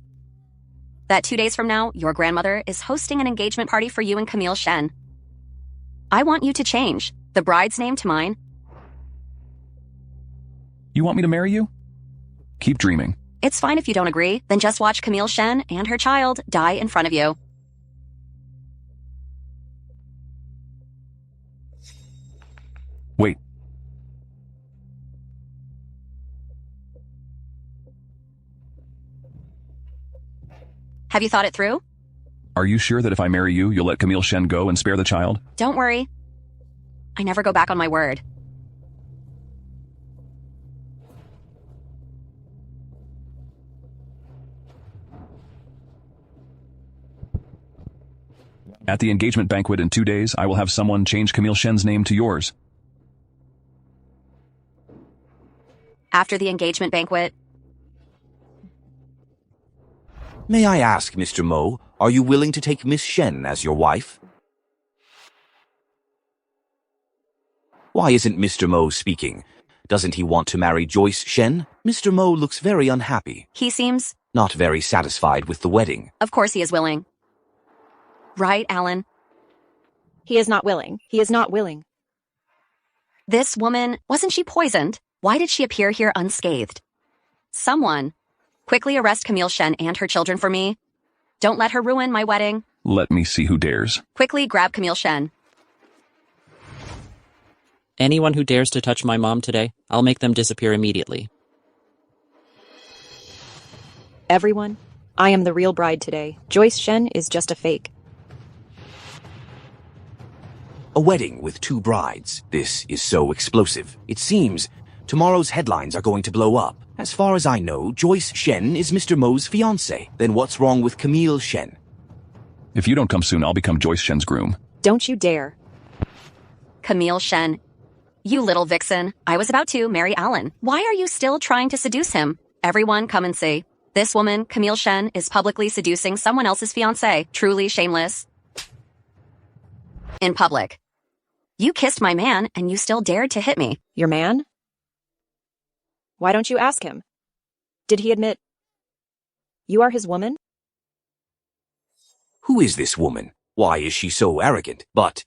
that 2 days from now, your grandmother is hosting an engagement party for you and Camille Shen. I want you to change the bride's name to mine. You want me to marry you? Keep dreaming. It's fine if you don't agree. Then just watch Camille Shen and her child die in front of you. Wait. Have you thought it through? Are you sure that if I marry you, you'll let Camille Shen go and spare the child? Don't worry. I never go back on my word. At the engagement banquet in 2 days, I will have someone change Camille Shen's name to yours. After the engagement banquet. May I ask, Mr. Mo, are you willing to take Miss Shen as your wife? Why isn't Mr. Mo speaking? Doesn't he want to marry Joyce Shen? Mr. Mo looks very unhappy. He seems... not very satisfied with the wedding. Of course he is willing. Right, Alan? He is not willing. He is not willing. This woman, wasn't she poisoned? Why did she appear here unscathed? Someone, quickly arrest Camille Shen and her children for me. Don't let her ruin my wedding. Let me see who dares. Quickly grab Camille Shen. Anyone who dares to touch my mom today, I'll make them disappear immediately. Everyone, I am the real bride today. Joyce Shen is just a fake. A wedding with 2 brides. This is so explosive. It seems tomorrow's headlines are going to blow up. As far as I know, Joyce Shen is Mr. Mo's fiancé. Then what's wrong with Camille Shen? If you don't come soon, I'll become Joyce Shen's groom. Don't you dare. Camille Shen. You little vixen. I was about to marry Alan. Why are you still trying to seduce him? Everyone come and see. This woman, Camille Shen, is publicly seducing someone else's fiancé. Truly shameless. In public. You kissed my man, and you still dared to hit me. Your man? Why don't you ask him? Did he admit you are his woman? Who is this woman? Why is she so arrogant? But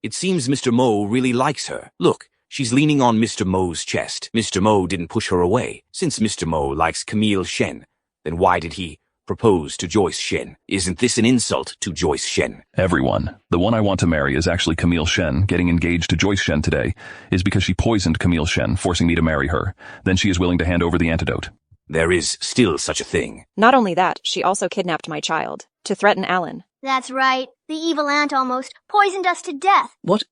it seems Mr. Mo really likes her. Look, she's leaning on Mr. Mo's chest. Mr. Mo didn't push her away. Since Mr. Mo likes Camille Shen, then why did he propose to Joyce Shen? Isn't this an insult to Joyce Shen? Everyone, the one I want to marry is actually Camille Shen. Getting engaged to Joyce Shen today is because she poisoned Camille Shen, forcing me to marry her. Then she is willing to hand over the antidote. There is still such a thing. Not only that, she also kidnapped my child to threaten Alan. That's right. The evil aunt almost poisoned us to death. What?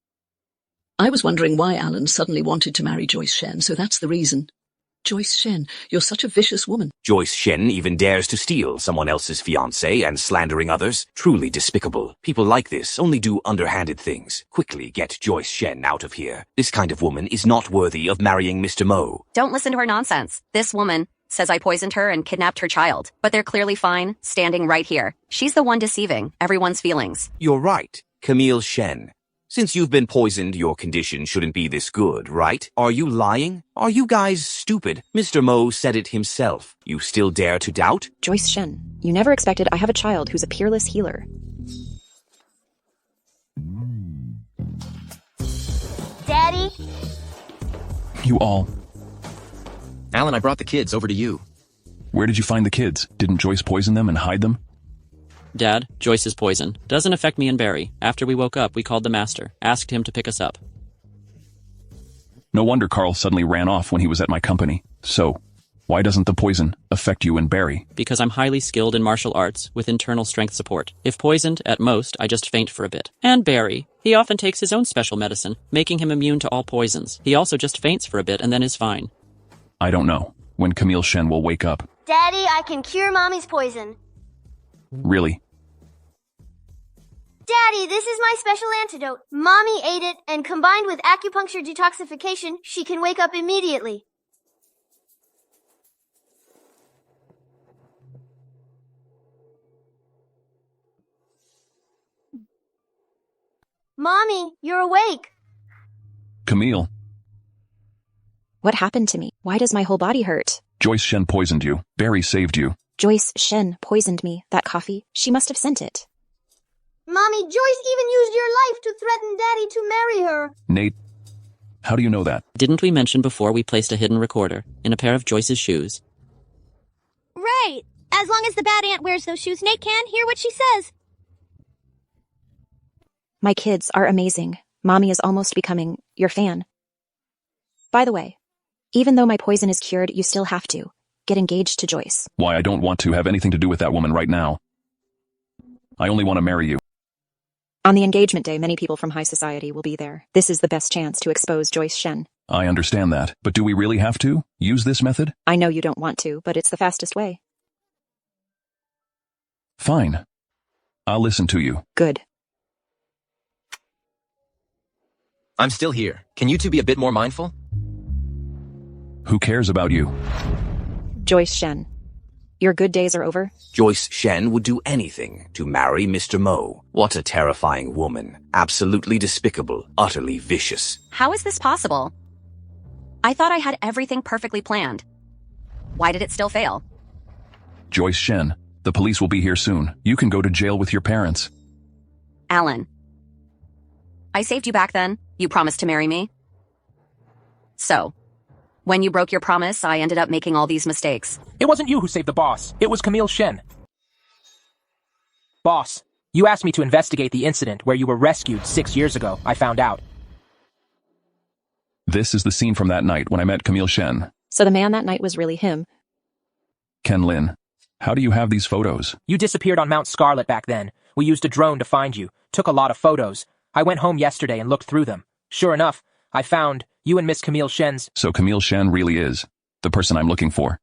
I was wondering why Alan suddenly wanted to marry Joyce Shen, so that's the reason. Joyce Shen, you're such a vicious woman. Joyce Shen even dares to steal someone else's fiancé and slandering others. Truly despicable. People like this only do underhanded things. Quickly get Joyce Shen out of here. This kind of woman is not worthy of marrying Mr. Mo. Don't listen to her nonsense. This woman says I poisoned her and kidnapped her child, but they're clearly fine, standing right here. She's the one deceiving everyone's feelings. You're right, Camille Shen. Since you've been poisoned, your condition shouldn't be this good, right? Are you lying? Are you guys stupid? Mr. Mo said it himself. You still dare to doubt? Joyce Shen, you never expected I have a child who's a peerless healer. Daddy? You all. Alan, I brought the kids over to you. Where did you find the kids? Didn't Joyce poison them and hide them? Dad, Joyce is poison. Doesn't affect me and Barry. After we woke up, we called the master, asked him to pick us up. No wonder Carl suddenly ran off when he was at my company. So, why doesn't the poison affect you and Barry? Because I'm highly skilled in martial arts with internal strength support. If poisoned, at most, I just faint for a bit. And Barry, he often takes his own special medicine, making him immune to all poisons. He also just faints for a bit and then is fine. I don't know when Camille Shen will wake up. Daddy, I can cure Mommy's poison. Really? Daddy, this is my special antidote. Mommy ate it, and combined with acupuncture detoxification, she can wake up immediately. Mommy, you're awake. Camille. What happened to me? Why does my whole body hurt? Joyce Shen poisoned you. Barry saved you. Joyce Shen poisoned me. That coffee, she must have sent it. Mommy, Joyce even used your life to threaten Daddy to marry her. Nate, how do you know that? Didn't we mention before we placed a hidden recorder in a pair of Joyce's shoes? Right. As long as the bad aunt wears those shoes, Nate can hear what she says. My kids are amazing. Mommy is almost becoming your fan. By the way, even though my poison is cured, you still have to get engaged to Joyce. Why, I don't want to have anything to do with that woman right now. I only want to marry you. On the engagement day, many people from high society will be there. This is the best chance to expose Joyce Shen. I understand that, but do we really have to use this method? I know you don't want to, but it's the fastest way. Fine. I'll listen to you. Good. I'm still here. Can you two be a bit more mindful? Who cares about you? Joyce Shen. Your good days are over? Joyce Shen would do anything to marry Mr. Mo. What a terrifying woman. Absolutely despicable, utterly vicious. How is this possible? I thought I had everything perfectly planned. Why did it still fail? Joyce Shen, the police will be here soon. You can go to jail with your parents. Alan. I saved you back then. You promised to marry me. So, when you broke your promise, I ended up making all these mistakes. It wasn't you who saved the boss. It was Camille Shen. Boss, you asked me to investigate the incident where you were rescued 6 years ago. I found out. This is the scene from that night when I met Camille Shen. So the man that night was really him. Ken Lin, how do you have these photos? You disappeared on Mount Scarlet back then. We used a drone to find you. Took a lot of photos. I went home yesterday and looked through them. Sure enough, I found you and Miss Camille Shen's... So Camille Shen really is the person I'm looking for.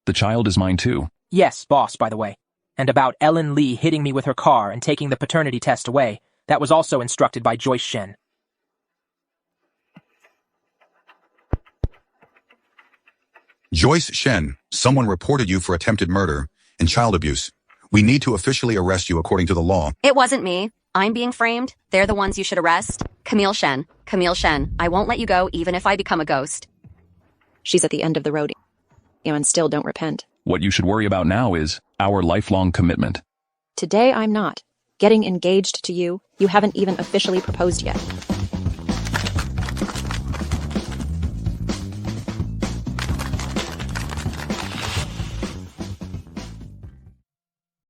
The child is mine too. Yes, boss, by the way. And about Ellen Lee hitting me with her car and taking the paternity test away. That was also instructed by Joyce Shen. Joyce Shen, someone reported you for attempted murder and child abuse. We need to officially arrest you according to the law. It wasn't me. I'm being framed. They're the ones you should arrest. Camille Shen. Camille Shen. I won't let you go even if I become a ghost. She's at the end of the road. And still don't repent. What you should worry about now is our lifelong commitment. Today I'm not. Getting engaged to you. You haven't even officially proposed yet.